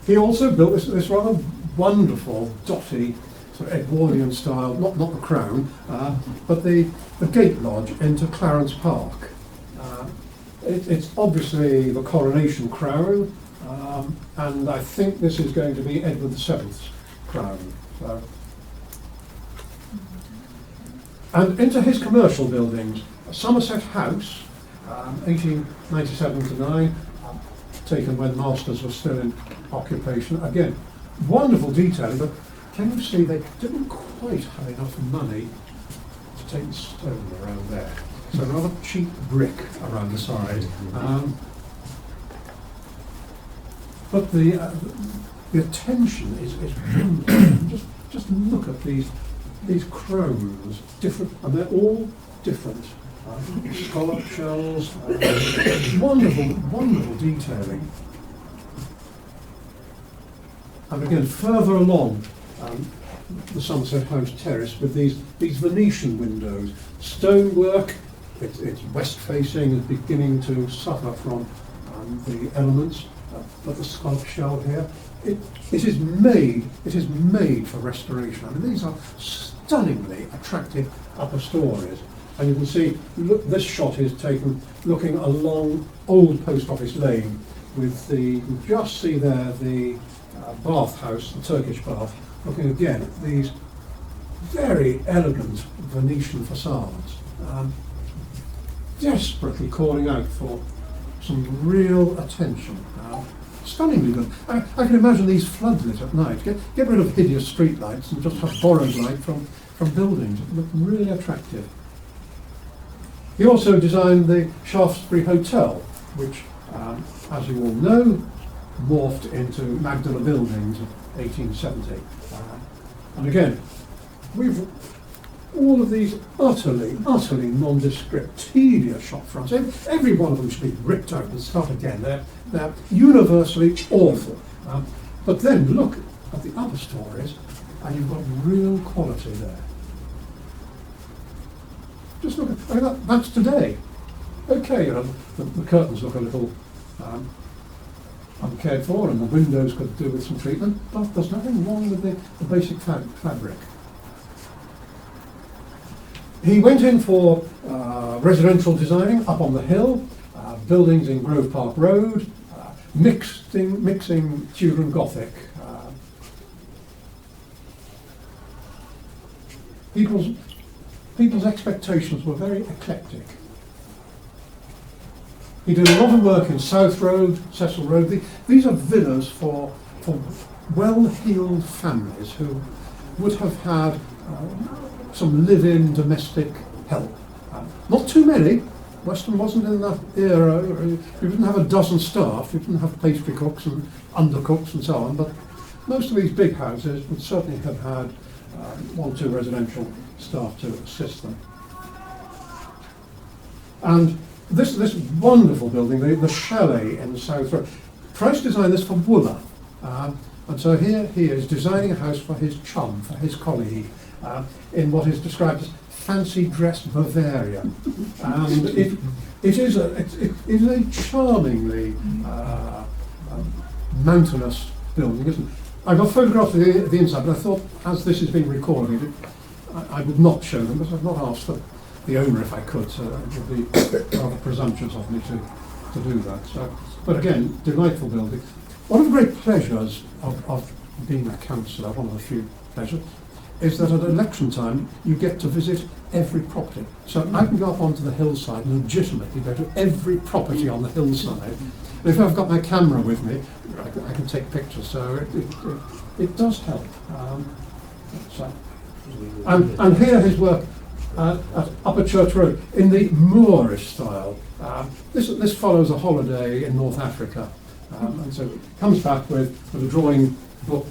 He also built this rather wonderful, dotty, sort of Edwardian style, not the crown, but the gate lodge into Clarence Park. It's obviously the coronation crown, and I think this is going to be Edward VII's crown. So. And into his commercial buildings, Somerset House, 1897 to 9, taken when masters were still in occupation. Again, wonderful detailing, but can you see they didn't quite have enough money to take the stone around there. So rather cheap brick around the side. But the attention is wonderful. Just look at these crones, different, and they're all different. Scallop shells, wonderful detailing. And again, further along the Somerset House terrace with these Venetian windows, stonework. It's west facing and beginning to suffer from the elements, but the scallop shell here. It is made for restoration. I mean, these are stunningly attractive upper stories. And you can see, look, this shot is taken looking along Old Post Office Lane with you can just see there the bath house, the Turkish bath, looking again at these very elegant Venetian facades, desperately calling out for some real attention. Stunningly good. I can imagine these floodlit at night. Get rid of hideous street lights and just have borrowed light from buildings. It looked really attractive. He also designed the Shaftesbury Hotel, which, as you all know, morphed into Magdala Buildings in 1870. And again, we've all of these utterly nondescript, tedious shop fronts. Every one of them should be ripped out and start again. They're universally awful. But then look at the upper stories, and you've got real quality there. Just look at, I mean, that's today. Okay, you know, the curtains look a little uncared for, and the windows could do with some treatment, but there's nothing wrong with the basic fabric. He went in for residential designing up on the hill, buildings in Grove Park Road, mixing Tudor and Gothic. People's expectations were very eclectic. He did a lot of work in South Road, Cecil Road. These are villas for well-heeled families who would have had some live-in domestic help. Not too many. Weston wasn't in that era. You didn't have a dozen staff. You didn't have pastry cooks and undercooks and so on. But most of these big houses would certainly have had one or two residential staff to assist them. And this wonderful building, the chalet in South Road, Price designed this for Wooler. And so here he is designing a house for his chum, for his colleague, in what is described as fancy dress Bavaria. And it is a charmingly mountainous building, isn't it? I got photographs of the inside, but I thought as this is being recorded, I would not show them, because I've not asked the owner if I could, so it would be rather presumptuous of me to do that. So, but again, delightful building. One of the great pleasures of being a councillor, one of the few pleasures, is that at election time you get to visit every property. So I can go up onto the hillside and legitimately go to every property on the hillside. And if I've got my camera with me, I can take pictures, so it does help. And here his work at Upper Church Road in the Moorish style. This follows a holiday in North Africa, and so it comes back with a drawing book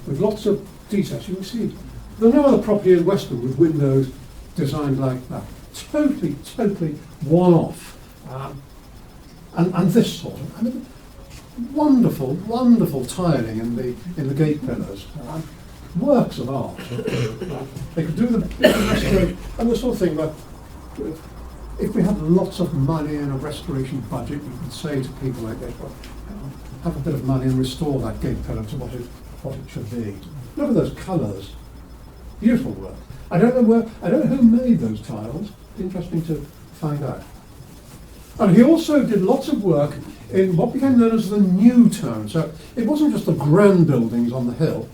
with lots of details. You can see there's no other property in Weston with windows designed like that. Totally one-off. And this sort of, I mean, wonderful tiling in the gate pillars. Works of art. They could do the restoration, and the sort of thing that if we had lots of money and a restoration budget, we could say to people like this, well, have a bit of money and restore that gate pillar to what it should be. Look at those colours. Beautiful work. I don't know who made those tiles. Interesting to find out. And he also did lots of work in what became known as the New Town. So it wasn't just the grand buildings on the hill,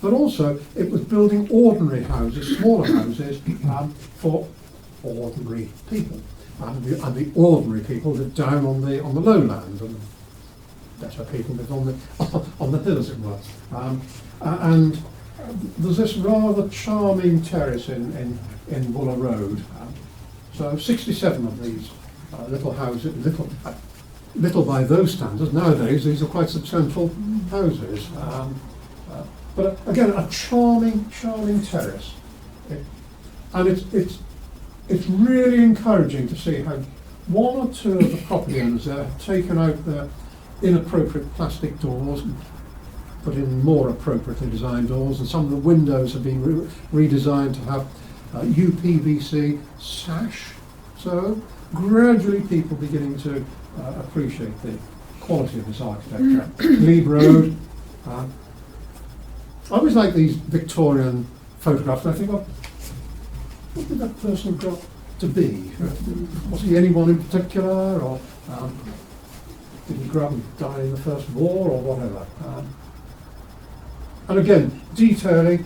but also it was building ordinary houses, smaller houses, for ordinary people. And the ordinary people lived down on the lowland, and better people lived on the hill, as it were. And there's this rather charming terrace in Wooler Road. So 67 of these little houses, little by those standards. Nowadays, these are quite substantial houses. But again, a charming terrace. And it's really encouraging to see how one or two of the property owners there have taken out their inappropriate plastic doors and put in more appropriately designed doors, and some of the windows have been redesigned to have UPVC sash. So gradually people beginning to appreciate the quality of this architecture. Glebe Road. I always like these Victorian photographs, and I think, well, what did that person grow up to be? Was he anyone in particular, or did he grow up and die in the First War, or whatever? And again, detailing.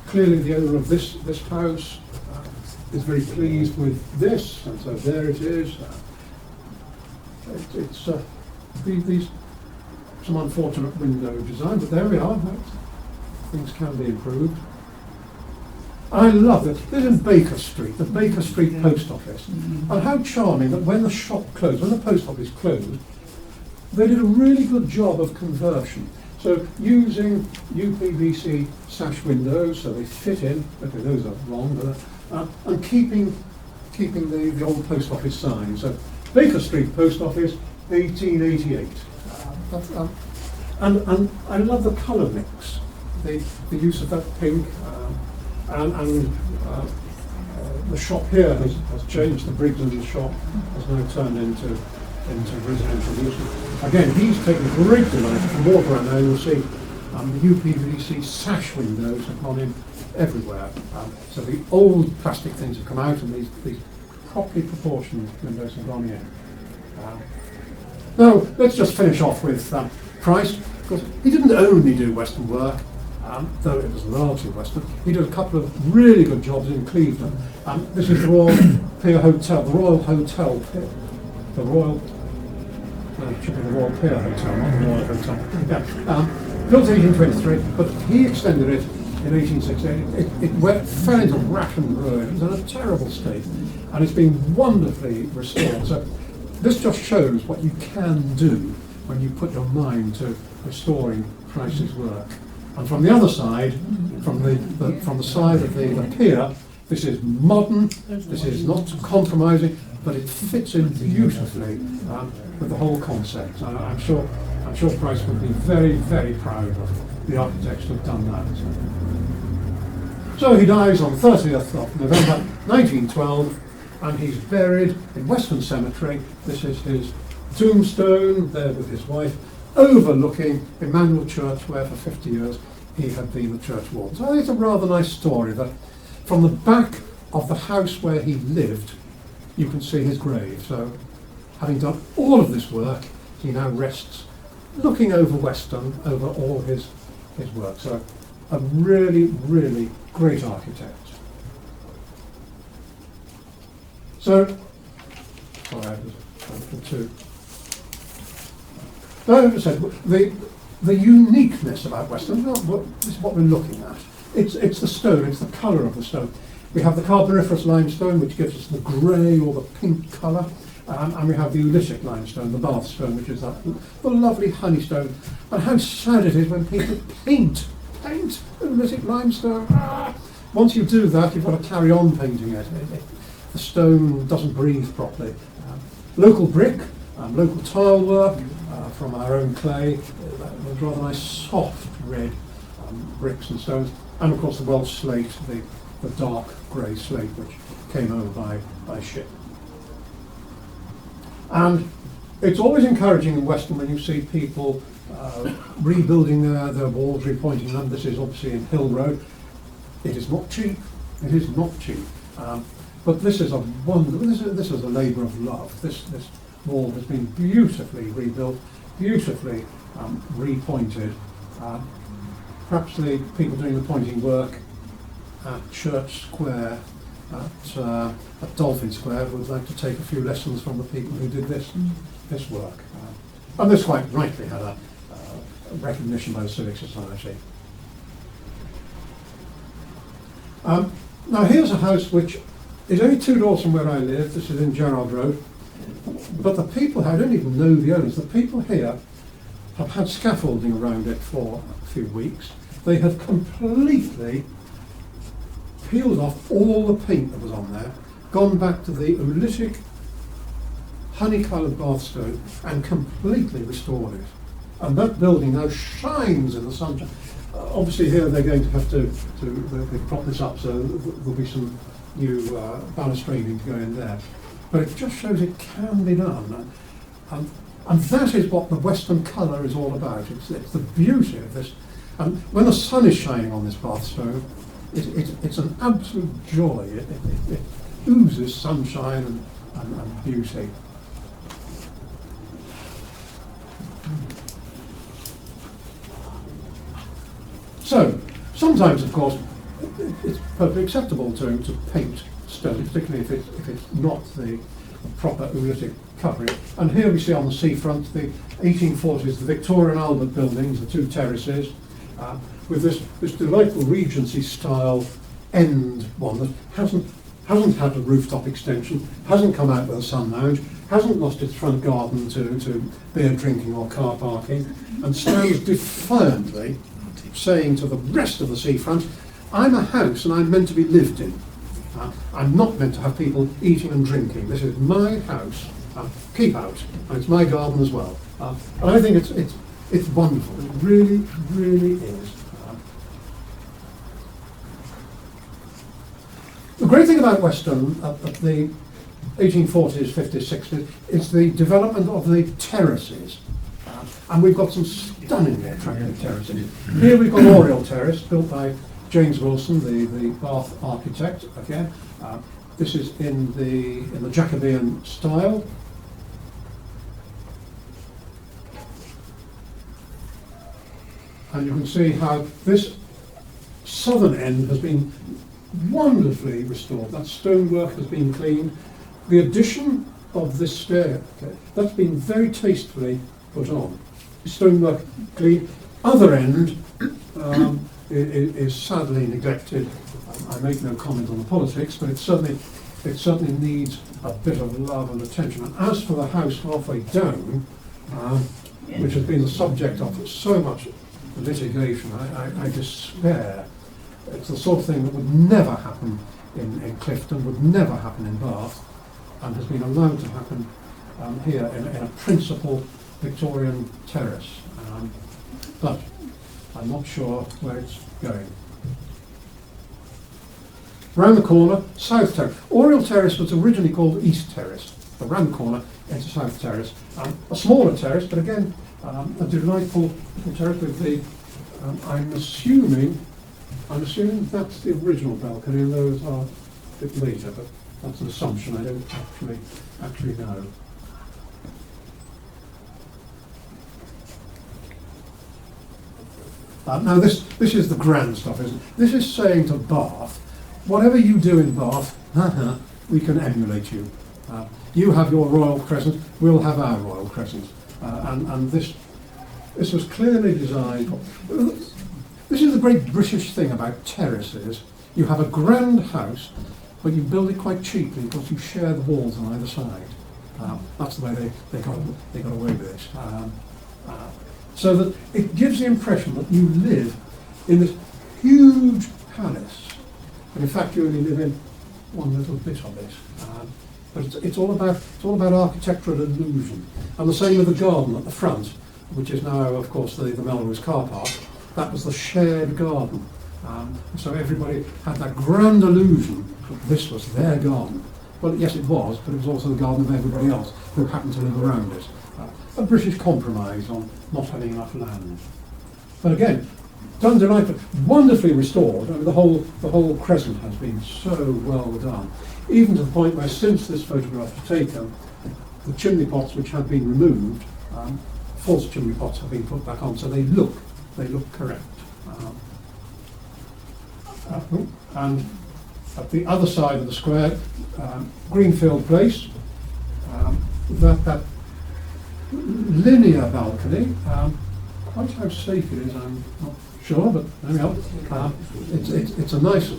Clearly the owner of this house is very pleased with this, and so there it is. It's these some unfortunate window design, but there we are. Things can be improved. I love it. This is Baker Street, the Baker Street Post Office. And how charming that when the shop closed, when the post office closed, they did a really good job of conversion. So using UPVC sash windows, so they fit in, okay, those are wrong, but, and keeping the old post office sign. So Baker Street Post Office, 1888. And I love the colour mix, the use of that pink, and the shop here has changed. The Briggs & shop has now turned into residential use. Again, he's taken great delight. If you walk around there, you'll see the UPVC sash windows have gone in everywhere. So the old plastic things have come out, and these properly proportioned windows have gone in. Now, let's just finish off with Price, because he didn't only do Western work, though it was largely Western. He did a couple of really good jobs in Cleveland. This is the Royal Pier Hotel, the Royal Hotel Pier. The Royal, no, it should be the Royal Pier Hotel, not the Royal Hotel. Yeah. Built in 1823, but he extended it in 1868. It fell into rack and ruin. It was in a terrible state, and it's been wonderfully restored. So this just shows what you can do when you put your mind to restoring Price's work. And from the other side, from the side of the pier, this is modern. This is not compromising, but it fits in beautifully with the whole concept. I'm sure Price would be very, very proud of the architects who have done that. So he dies on 30th of November 1912, and he's buried in Western Cemetery. This is his tombstone there with his wife, overlooking Emmanuel Church, where for 50 years he had been the church warden. So it's a rather nice story that from the back of the house where he lived, you can see his grave. So having done all of this work, he now rests looking over Western, over all his work. So a really, really great architect. So, sorry, I was two. As I said, the uniqueness about Western, this is what we're looking at. It's the stone, it's the colour of the stone. We have the Carboniferous limestone, which gives us the grey or the pink colour, and we have the Oolitic limestone, the Bath stone, which is the lovely honey-stone. And how sad it is when people paint Oolitic limestone. Once you do that, you've got to carry on painting it. The stone doesn't breathe properly. Local brick, local tile work from our own clay, those rather nice soft red bricks and stones, and of course the Welsh slate, the dark grey slate which came over by ship. And it's always encouraging in Western when you see people rebuilding their walls, repointing them. This is obviously in Hill Road. It is not cheap. It is not cheap. But this is a wonder. This is a labour of love. This wall has been beautifully rebuilt, beautifully repointed. Perhaps the people doing the pointing work at Church Square, at Dolphin Square, would like to take a few lessons from the people who did this work. And this quite rightly had a recognition by the Civic Society. Now here's a house which is only 2 doors from where I live. This is in Gerrard Road. But the people, I don't even know the owners, the people here have had scaffolding around it for a few weeks. They have completely peeled off all the paint that was on there, gone back to the Oolitic honey-coloured Bath stone and completely restored it. And that building now shines in the sunshine. Obviously here they're going to have to prop this up, so there'll be some new balustrading to go in there. But it just shows it can be done. And that is what the Western colour is all about. It's the beauty of this. And when the sun is shining on this Bath stone, it's an absolute joy. It oozes sunshine and beauty. So, sometimes, of course, it's perfectly acceptable to paint stone, particularly if it's not the proper Oolitic covering. And here we see on the seafront the 1840s, the Victoria and Albert buildings, the 2 terraces, with this delightful Regency style end one that hasn't hasn't had a rooftop extension, hasn't come out with a sun lounge, hasn't lost its front garden to beer drinking or car parking, and stands defiantly saying to the rest of the seafront, I'm a house and I'm meant to be lived in. I'm not meant to have people eating and drinking. This is my house. Keep out. And it's my garden as well. And I think it's wonderful. It really, really is. The great thing about Weston at the 1840s, 50s, 60s is the development of the terraces. And we've got some stunningly attractive terraces. Here we've got Oriel Terrace, built by James Wilson, the Bath architect, again. This is in the Jacobean style. And you can see how this southern end has been wonderfully restored. That stonework has been cleaned. The addition of this stair, that's been very tastefully put on. Stonework clean. Other end is sadly neglected. I make no comment on the politics, but it certainly needs a bit of love and attention. And as for the house halfway down, which has been the subject of so much litigation, I despair. It's the sort of thing that would never happen in Clifton, would never happen in Bath, and has been allowed to happen here in a principal Victorian terrace. But I'm not sure where it's going. Round the corner, South Terrace. Oriel Terrace was originally called East Terrace, but round the corner into South Terrace. A smaller terrace, but again, a delightful little terrace with the, I'm assuming that's the original balcony, and those are a bit later, but that's an assumption, I don't actually know. Now this is the grand stuff, isn't it? This is saying to Bath, whatever you do in Bath, we can emulate you. You have your Royal Crescent, we'll have our Royal Crescent. And this was clearly designed. This is the great British thing about terraces. You have a grand house, but you build it quite cheaply because you share the walls on either side. That's the way they got away with it. So that it gives the impression that you live in this huge palace, but in fact you only live in one little bit of it. But it's all about architectural illusion. And the same with the garden at the front, which is now, of course, the Melrose car park. That was the shared garden. So everybody had that grand illusion that this was their garden. Well, yes, it was, but it was also the garden of everybody else who happened to live around it. A British compromise on not having enough land. But again, done delightfully, wonderfully restored. I mean, the whole crescent has been so well done, even to the point where, since this photograph was taken, the chimney pots which had been removed, false chimney pots have been put back on, so they look correct. And at the other side of the square, Greenfield Place, that linear balcony, quite how safe it is, I'm not sure, but there we are. It's a nice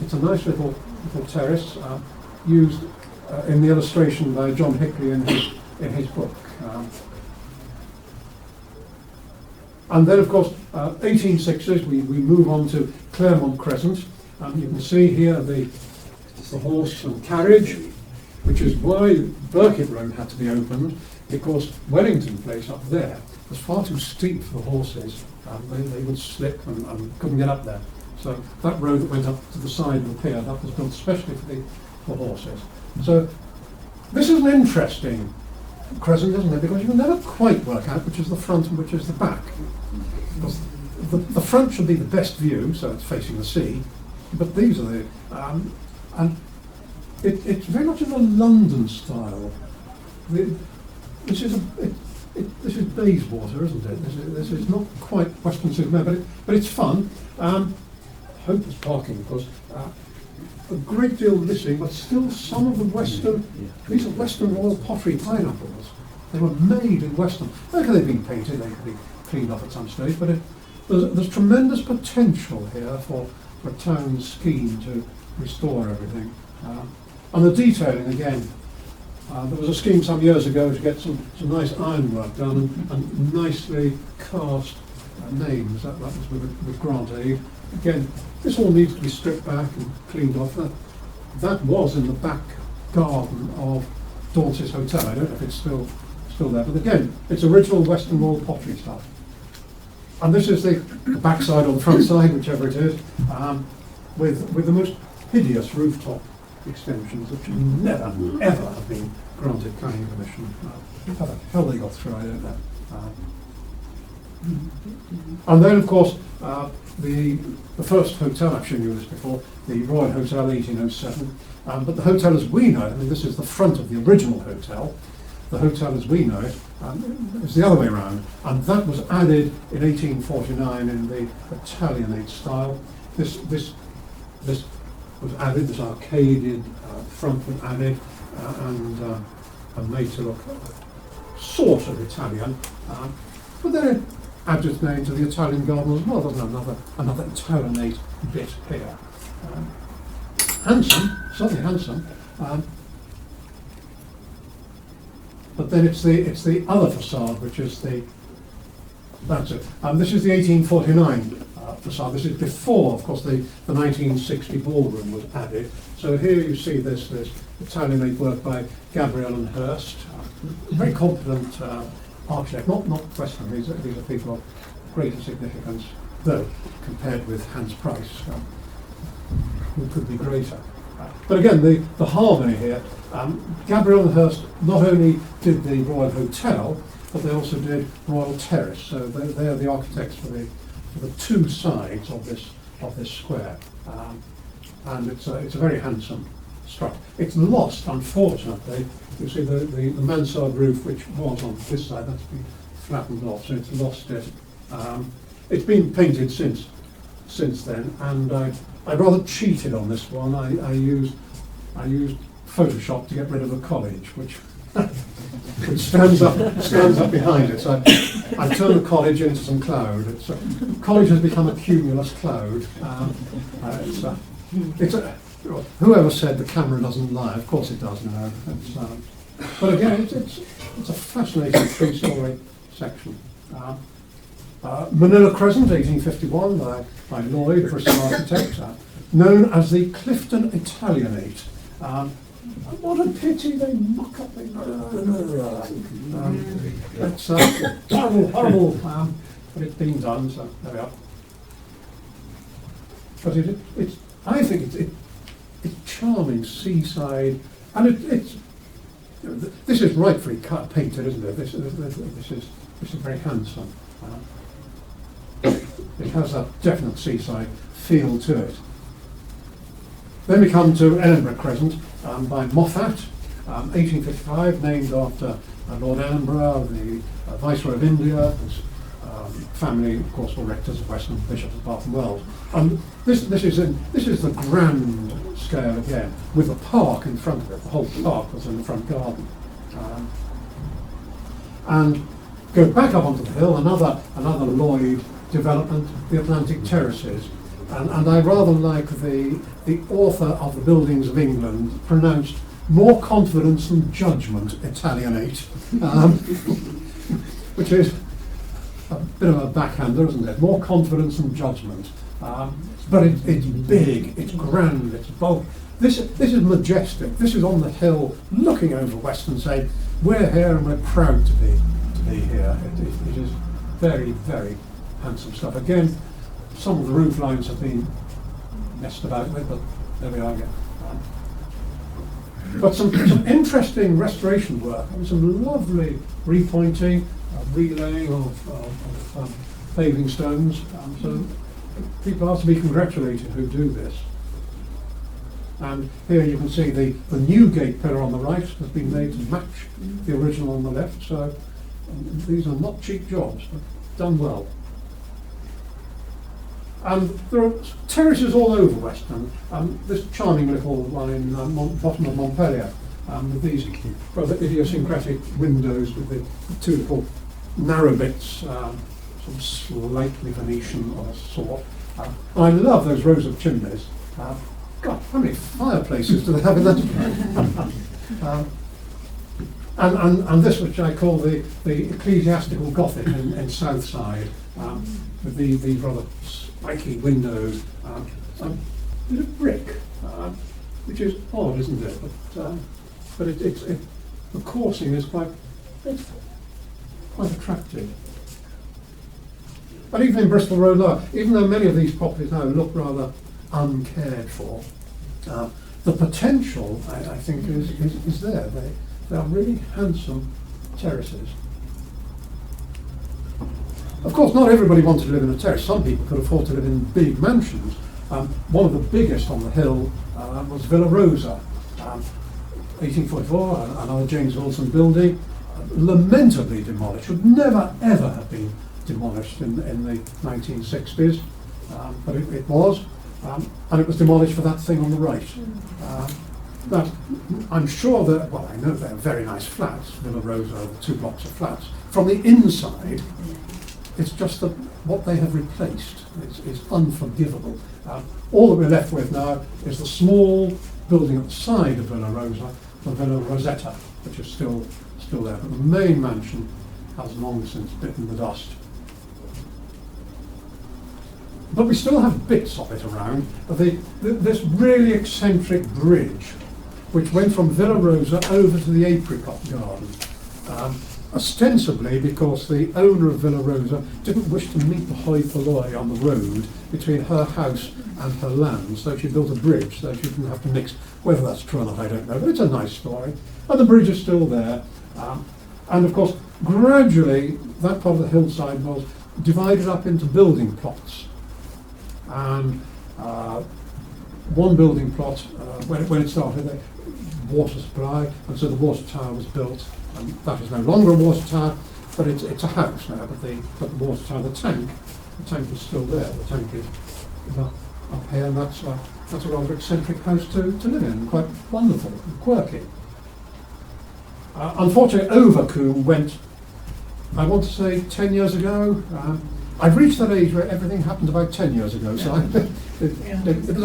little terrace, used in the illustration by John Hickley in his book. And then, of course, 1860s, we move on to Claremont Crescent. You can see here the horse and carriage, which is why Burkitt Road had to be opened, because Wellington Place up there was far too steep for the horses. They would slip and couldn't get up there. So that road that went up to the side of the pier, that was built especially for horses. So this is an interesting crescent, isn't it? Because you can never quite work out which is the front and which is the back. Because the front should be the best view, so it's facing the sea, but these are the... and it's very much in the London style. This is Bayswater, isn't it? This is not quite Weston-super-Mare, but it's fun. Hopeless parking, of course. A great deal missing, but still some of the Western. These are Western Royal Pottery pineapples. They were made in Weston. Maybe they've been painted, they could be cleaned off at some stage, but there's tremendous potential here for a town scheme to restore everything. And the detailing again. There was a scheme some years ago to get some nice ironwork done and nicely cast names. That was with grant aid. Again, this all needs to be stripped back and cleaned off. That was in the back garden of Daunce's Hotel. I don't know if it's still there, but again, it's original Western Wall pottery stuff. And this is the backside or the front side, whichever it is, with the most hideous rooftop extensions that should never, ever have been granted planning permission. How the hell they got through, I don't know. And then, of course, the first hotel, I've shown you this before, the Royal Hotel 1807, but the hotel as we know it, I mean, this is the front of the original hotel. The hotel as we know it is the other way around, and that was added in 1849 in the Italianate style. This was added, this arcaded front was added, and made to look sort of Italian. But then it adds its name to the Italian garden as well, doesn't it? Another Italianate bit here. Handsome, certainly handsome. But then it's the other facade, which is that's it. This is the 1849 facade. This is before, of course, the 1960 ballroom was added. So here you see this Italianate work by Gabriel and Hurst, very competent architect. Not Western. These are people of greater significance, though compared with Hans Price, who could be greater. But again, the harmony here. Gabriel and Hurst not only did the Royal Hotel, but they also did Royal Terrace. So they are the architects for the two sides of this square, and it's a very handsome structure. It's lost, unfortunately. You see the mansard roof, which was on this side, that's been flattened off, so it's lost it. It's been painted since then, and I rather cheated on this one. I used Photoshop to get rid of the college, which stands up behind it. So I turned the college into some cloud. College has become a cumulus cloud. Whoever said the camera doesn't lie? Of course it does. But again, it's a fascinating three-story section. Manila Crescent, 1851, by Lloyd, Bristol architect, known as the Clifton Italianate. What a pity they muck up the it's horrible, but it's been done, so there we are. But I think it's charming seaside, and this is rightfully painted, isn't it? This is very handsome. It has that definite seaside feel to it. Then we come to Edinburgh Crescent by Moffat, 1855, named after Lord Ellenborough, the Viceroy of India. His family, of course, were rectors of Western Bishops of Bath and Wells. This is the grand scale again, with a park in front of it. The whole park was in the front garden. And go back up onto the hill, another Lloyd development, the Atlantic Terraces. And I rather like the author of the Buildings of England pronounced more confidence than judgment Italianate, which is a bit of a backhander, isn't it? More confidence than judgment. But it's big, it's grand, it's bold. This is majestic. This is on the hill looking over Weston saying, we're here and we're proud to be here. It is very, very handsome stuff. Again, some of the roof lines have been messed about with, but there we are again. But some interesting restoration work, and some lovely repointing, relaying of paving stones. So people are to be congratulated who do this. And here you can see the new gate pillar on the right has been made to match the original on the left. So these are not cheap jobs, but done well. And there are terraces all over Weston. This charming little one in bottom of Montpellier, with these rather idiosyncratic windows with the two little narrow bits, sort of slightly Venetian of a sort. I love those rows of chimneys. God, how many fireplaces do they have in that? And this, which I call the ecclesiastical Gothic in Southside, with these rather spiky windows, a bit of brick, which is odd, isn't it? But the coursing is quite attractive. And even in Bristol Road Lower, even though many of these properties now look rather uncared for, the potential, I think, is there. They are really handsome terraces. Of course, not everybody wanted to live in a terrace. Some people could afford to live in big mansions. One of the biggest on the hill was Villa Rosa, 1844, another James Wilson building, lamentably demolished. Should never ever have been demolished in the 1960s, but it was, and it was demolished for that thing on the right. But I'm sure that, well, I know they're very nice flats, Villa Rosa, the 2 blocks of flats. From the inside, it's just that what they have replaced is unforgivable. All that we're left with now is the small building at the side of Villa Rosa, the Villa Rosetta, which is still there. But the main mansion has long since bitten the dust. But we still have bits of it around. This really eccentric bridge, which went from Villa Rosa over to the Apricot Garden, ostensibly because the owner of Villa Rosa didn't wish to meet the hoi polloi on the road between her house and her land, so she built a bridge so she didn't have to mix. Whether that's true or not, I don't know, but it's a nice story. And the bridge is still there. And of course, gradually, that part of the hillside was divided up into building plots. And one building plot, when it started, the water supply, and so the water tower was built. And that is no longer a water tower, but it's a house now. But the water tower, the tank is still there. The tank is up here, and that's a rather eccentric house to live in, quite wonderful and quirky. Unfortunately, Overcombe went, I want to say, 10 years ago. I've reached that age where everything happened about 10 years ago, so it was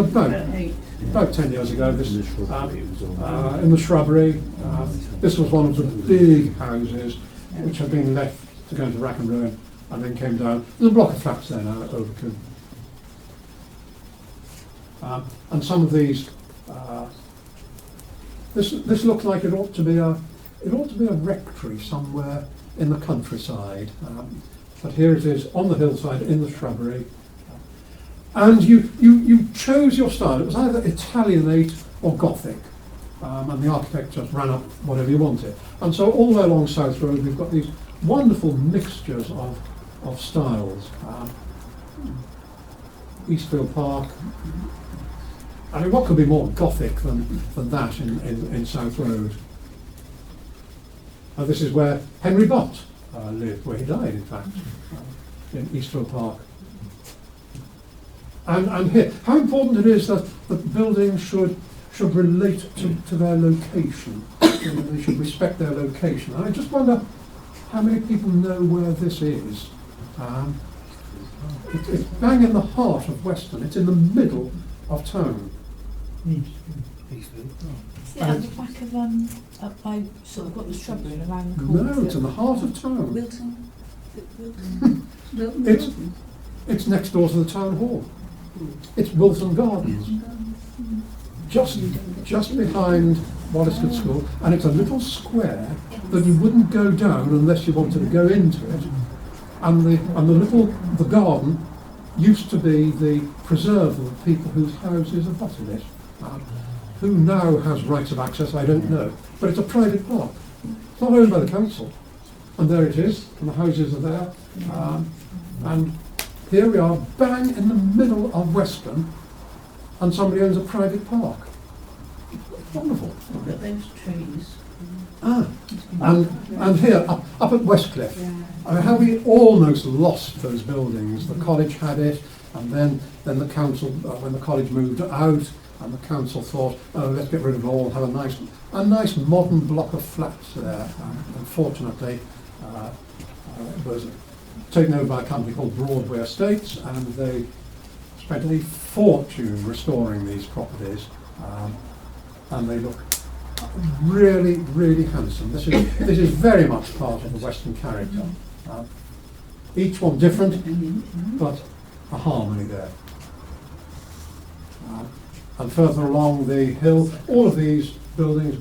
about 10 years ago. This in the shrubbery. This was one of the big houses which had been left to go into rack and ruin, and then came down. There's a block of flats there now at Overcombe. And some of these, this looks like it ought to be a rectory somewhere in the countryside. But here it is on the hillside in the shrubbery. And you chose your style. It was either Italianate or Gothic. And the architect just ran up whatever you wanted. And so all the way along South Road we've got these wonderful mixtures of styles. Eastfield Park. I mean, what could be more Gothic than that in South Road? This is where Henry Bott lived, where he died, in fact, in Eastfield Park. And here, how important it is that the buildings should relate to their location. They should respect their location. I just wonder how many people know where this is. It's bang in the heart of Weston. It's in the middle of town. Is it at the back of up by sort of got the shrubbery and around the corner? No, it's in the heart of town. Wilton. It's next door to the town hall. It's Wilton Gardens, just behind Walliscote School, and it's a little square that you wouldn't go down unless you wanted to go into it. And the garden used to be the preserve of the people whose houses abutted it. Who now has rights of access, I don't know. But it's a private park. It's not owned by the council. And there it is, and the houses are there. And here we are, bang in the middle of Weston, and somebody owns a private park. Wonderful. Look at those trees. And here, up at Westcliff, I mean, how we almost lost those buildings. The college had it, and then the council, when the college moved out, and the council thought, oh, let's get rid of it all, have a nice modern block of flats there. Unfortunately, it was taken over by a company called Broadway Estates, and they spent a fortune restoring these properties. and they look really, really handsome. This is very much part of the Western character. Each one different, but a harmony there. And further along the hill, all of these buildings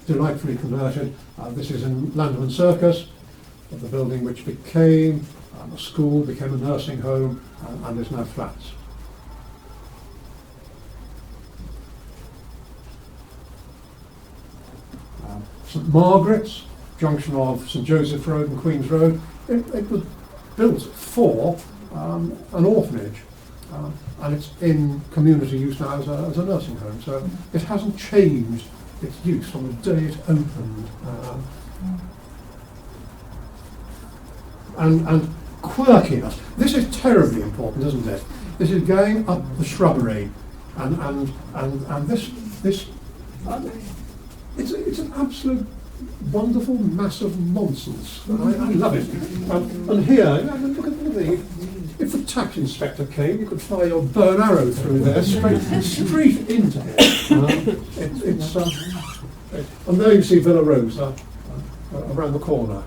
delightfully converted. This is in Landerman Circus, the building which became a school, became a nursing home, and is now flats. St Margaret's, junction of St Joseph Road and Queen's Road, it was built for an orphanage, and it's in community use now as a nursing home, so it hasn't changed its use from the day it opened. And quirkiness. This is terribly important, isn't it? This is going up the shrubbery, and this it's an absolute wonderful mass of nonsense. I love it. And here, look at the. If the tax inspector came, you could fire your bow and arrow through there, straight into it. And there you see Villa Rosa around the corner.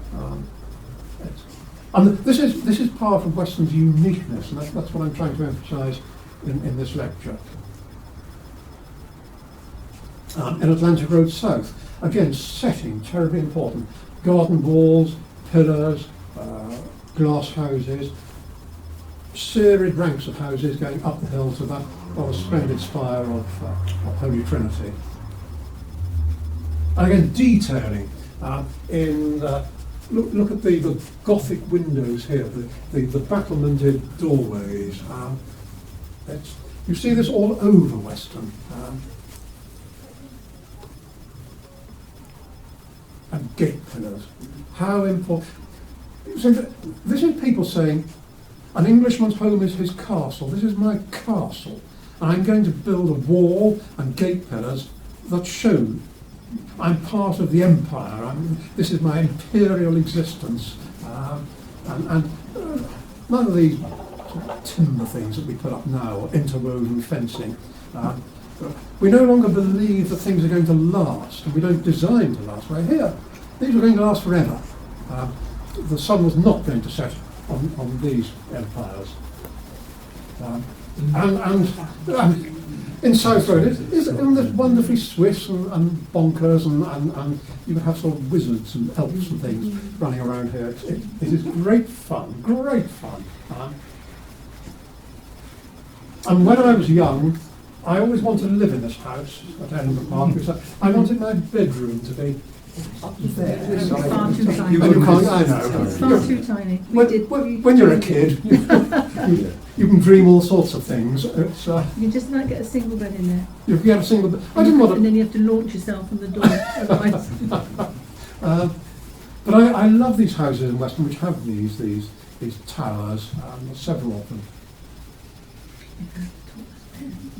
And this is part of Weston's uniqueness, and that's what I'm trying to emphasise in this lecture. In Atlantic Road South, again, setting, terribly important. Garden walls, pillars, glass houses, serried ranks of houses going up the hill to that rather splendid spire of Holy Trinity. And again, detailing look at the Gothic windows here, the battlemented doorways. You see this all over Weston. And gate pillars. How important. So this is people saying, an Englishman's home is his castle. This is my castle. And I'm going to build a wall and gate pillars that show I'm part of the empire. This is my imperial existence. And none of these sort of timber things that we put up now, or interwoven fencing. We no longer believe that things are going to last, and we don't design to last. Right here, these are going to last forever. The sun was not going to set on these empires. And in South Road, isn't this wonderfully Swiss and bonkers, and you would have sort of wizards and elves and things running around here. It is great fun, great fun. And when I was young, I always wanted to live in this house at Edinburgh Park because I wanted my bedroom to be up there. It's far too tiny. You can't, I know. It's far too tiny. When you're a kid, you can dream all sorts of things. It's, You just might get a single bed in there. you get a single bed. I didn't want to. And then you have to launch yourself from the door. Otherwise. But I love these houses in Weston which have these towers, several of them.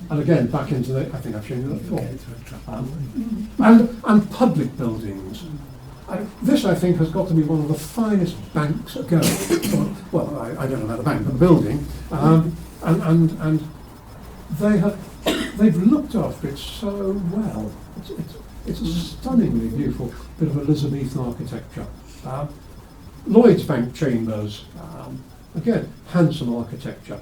And again, back into the, I think I've shown you that before. And public buildings. This, I think, has got to be one of the finest banks going. Well, I don't know about the bank, but the building. And they've looked after it so well. It's a stunningly beautiful bit of Elizabethan architecture. Lloyd's Bank chambers, again, handsome architecture.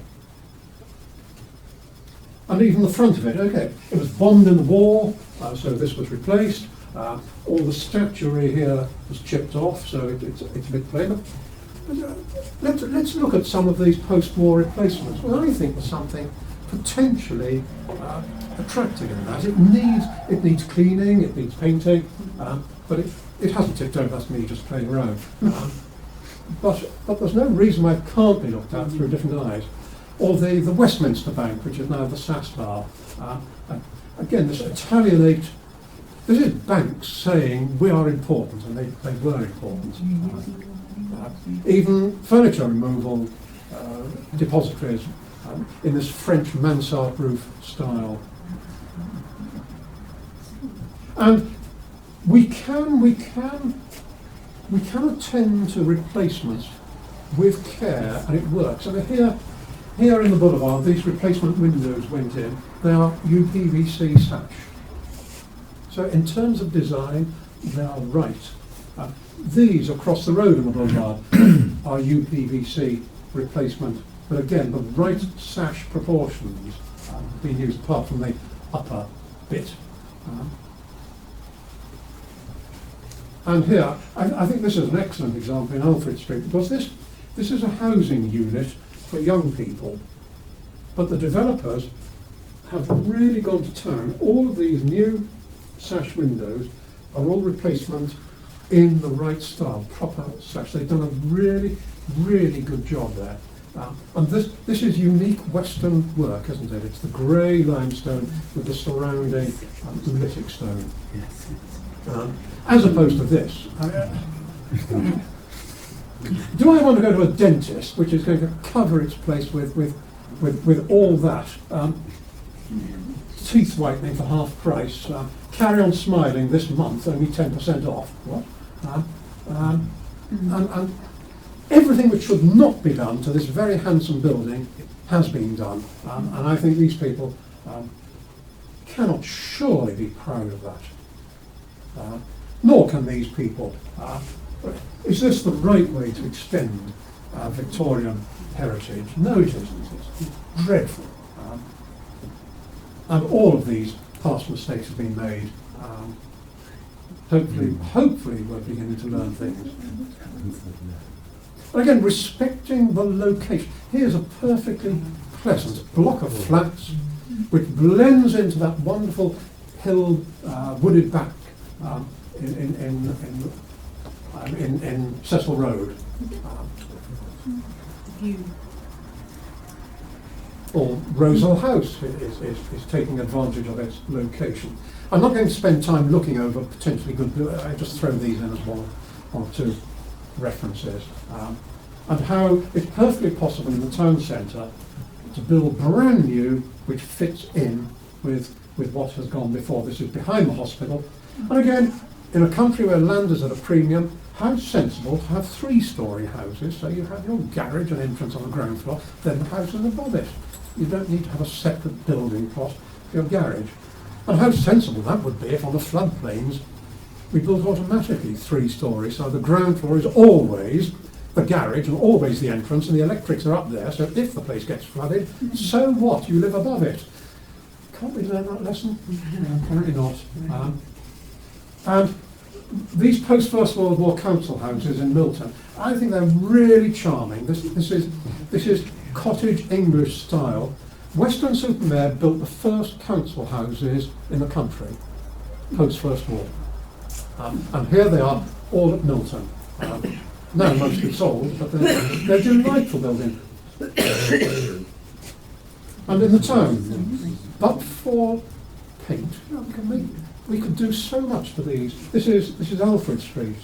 And even the front of it, okay, it was bombed in the war, so this was replaced. All the statuary here was chipped off, so it's a bit plain. But let's look at some of these post-war replacements. Well, I think there's something potentially attractive in that. It needs cleaning, it needs painting, but it hasn't tipped over. That's me just playing around. But there's no reason why it can't be looked at through different eyes. Or the Westminster Bank, which is now the SAS Bar. Again, this Italianate, this is banks saying we are important, and they were important. Even furniture removal depositories in this French mansard roof style. And we can attend to replacements with care, and it works. I mean, here here in the boulevard, these replacement windows went in. They are UPVC sash. So in terms of design, they are right. These across the road in the boulevard are UPVC replacement, but again, the right sash proportions have been used apart from the upper bit. And here, I think this is an excellent example in Alfred Street, because this is a housing unit for young people, but the developers have really gone to town. All of these new sash windows are all replacement in the right style, proper sash. They've done a really, really good job there. And this is unique Western work, isn't it? It's the grey limestone with the surrounding lytic stone. As opposed to this. Do I want to go to a dentist, which is going to cover its place with all that? Teeth whitening for half price. Carry on smiling this month, only 10% off. What? And everything which should not be done to this very handsome building has been done. And I think these people cannot surely be proud of that. Nor can these people. Is this the right way to extend Victorian heritage? No, it isn't. It's dreadful. And all of these past mistakes have been made. Hopefully we're beginning to learn things. And again, respecting the location. Here's a perfectly pleasant block of flats which blends into that wonderful hill, wooded back in Cecil Road. Or Rosal House is taking advantage of its location. I'm not going to spend time looking over potentially good, I just throw these in as one or two references. And how it's perfectly possible in the town centre to build brand new which fits in with what has gone before. This is behind the hospital. And again, in a country where land is at a premium, how sensible to have 3-storey houses, so you have your garage and entrance on the ground floor, then the houses above it. You don't need to have a separate building plot for your garage. And how sensible that would be if on the floodplains we built automatically 3 stories, so the ground floor is always the garage and always the entrance, and the electrics are up there, so if the place gets flooded, so what? You live above it. Can't we learn that lesson? Apparently not. And these post-First World War council houses in Milton, I think they're really charming. This is cottage English style. Weston-super-Mare built the first council houses in the country post-First War. And here they are, all at Milton. Now mostly sold, but they're delightful buildings. And in the town, but for paint, we could do so much for these. This is Alfred Street,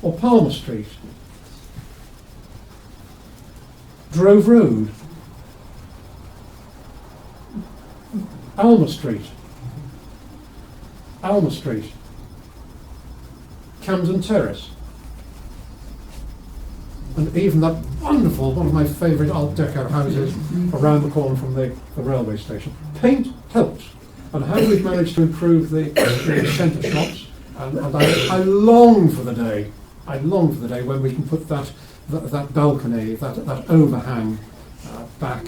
or Palmer Street, Drove Road, Alma Street, Camden Terrace, and even that wonderful, one of my favourite Art Deco houses around the corner from the railway station. Paint helps, and how we've managed to improve the centre shops, and I long for the day when we can put that balcony, that overhang back.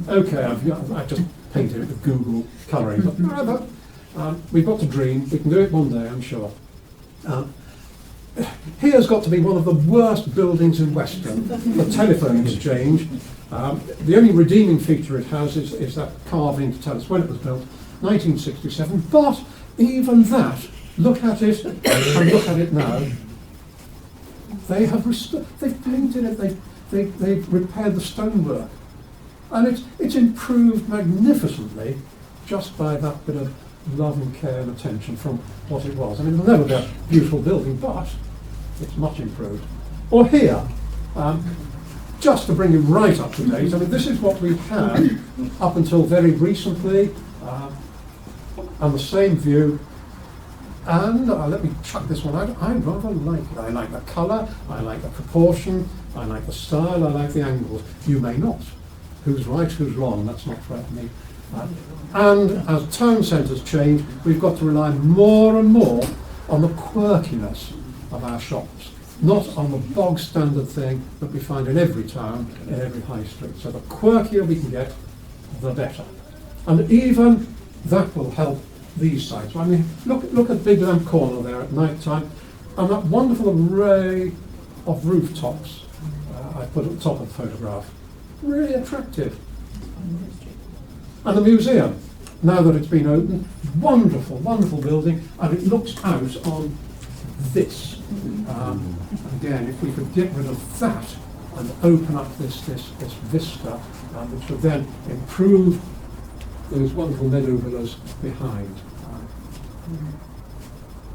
Okay, I've just painted it with Google colouring, but we've got to dream. We can do it one day, I'm sure. Here's got to be one of the worst buildings in Weston, the telephone exchange. The only redeeming feature it has is that carving to tell us when it was built, 1967. But even that, look at it and look at it now. They've painted it. They've repaired the stonework, and it's improved magnificently just by that bit of love and care and attention from what it was. I mean, it'll never be a beautiful building, but it's much improved. Or here, just to bring you right up to date, I mean, this is what we had up until very recently, and the same view. And let me chuck this one out. I rather like it. I like the colour, I like the proportion, I like the style, I like the angles. You may not. Who's right, who's wrong, that's not for me. And as town centres change, we've got to rely more and more on the quirkiness of our shops, not on the bog standard thing that we find in every town, in every high street. So the quirkier we can get, the better. And even that will help these sites. I mean, look at Big Lamp Corner there at night time, and that wonderful array of rooftops I put at the top of the photograph. Really attractive. And the museum, now that it's been opened, wonderful, wonderful building, and it looks out on this. Again, if we could get rid of that and open up this vista, which would then improve those wonderful meadow villas behind.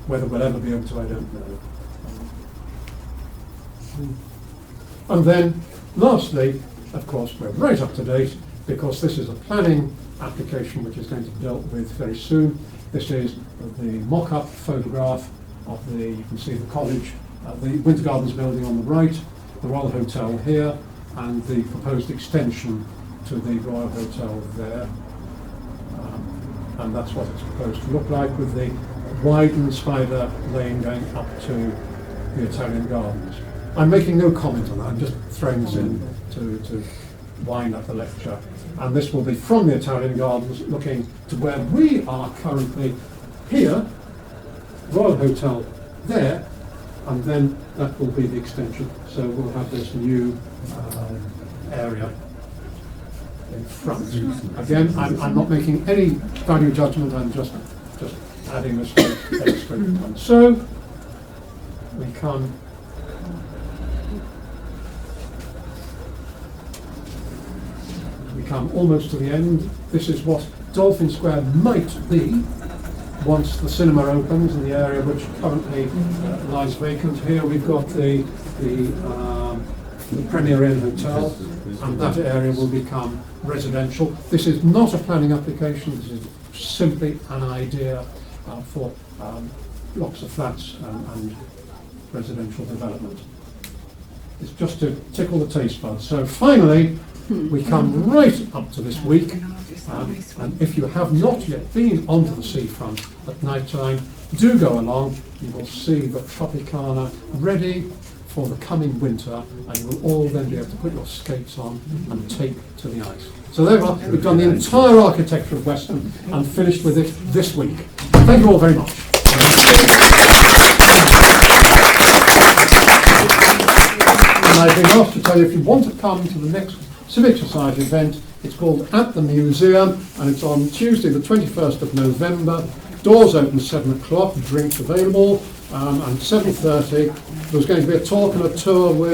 Whether we'll ever be able to, I don't know. And then, lastly, of course, we're right up to date, because this is a planning application which is going to be dealt with very soon. This is the mock-up photograph of you can see the college, the Winter Gardens building on the right, the Royal Hotel here, and the proposed extension to the Royal Hotel there. And that's what it's proposed to look like, with the widened spider lane going up to the Italian Gardens. I'm making no comment on that, I'm just throwing this in to wind up the lecture. And this will be from the Italian Gardens looking to where we are currently here, Royal Hotel there, and then that will be the extension. So we'll have this new area in front. Again, I'm not making any value judgment, I'm just adding this extra. And so we come almost to the end. This is what Dolphin Square might be once the cinema opens in the area which currently lies vacant. Here we've got the Premier Inn Hotel, and that area will become residential. This is not a planning application, this is simply an idea for blocks of flats and residential development. It's just to tickle the taste buds. So finally, we come right up to this week, and if you have not yet been onto the seafront at night time, do go along. You will see the Tropicana ready for the coming winter, and you will all then be able to put your skates on and take to the ice. So there we are, we've done the entire architecture of Weston and finished with it this week. Thank you all very much. And I've been asked to tell you, if you want to come to the next Civic Society event, it's called At the Museum, and it's on Tuesday the 21st of November. Doors open 7 o'clock, drinks available, and 7:30 there's going to be a talk and a tour with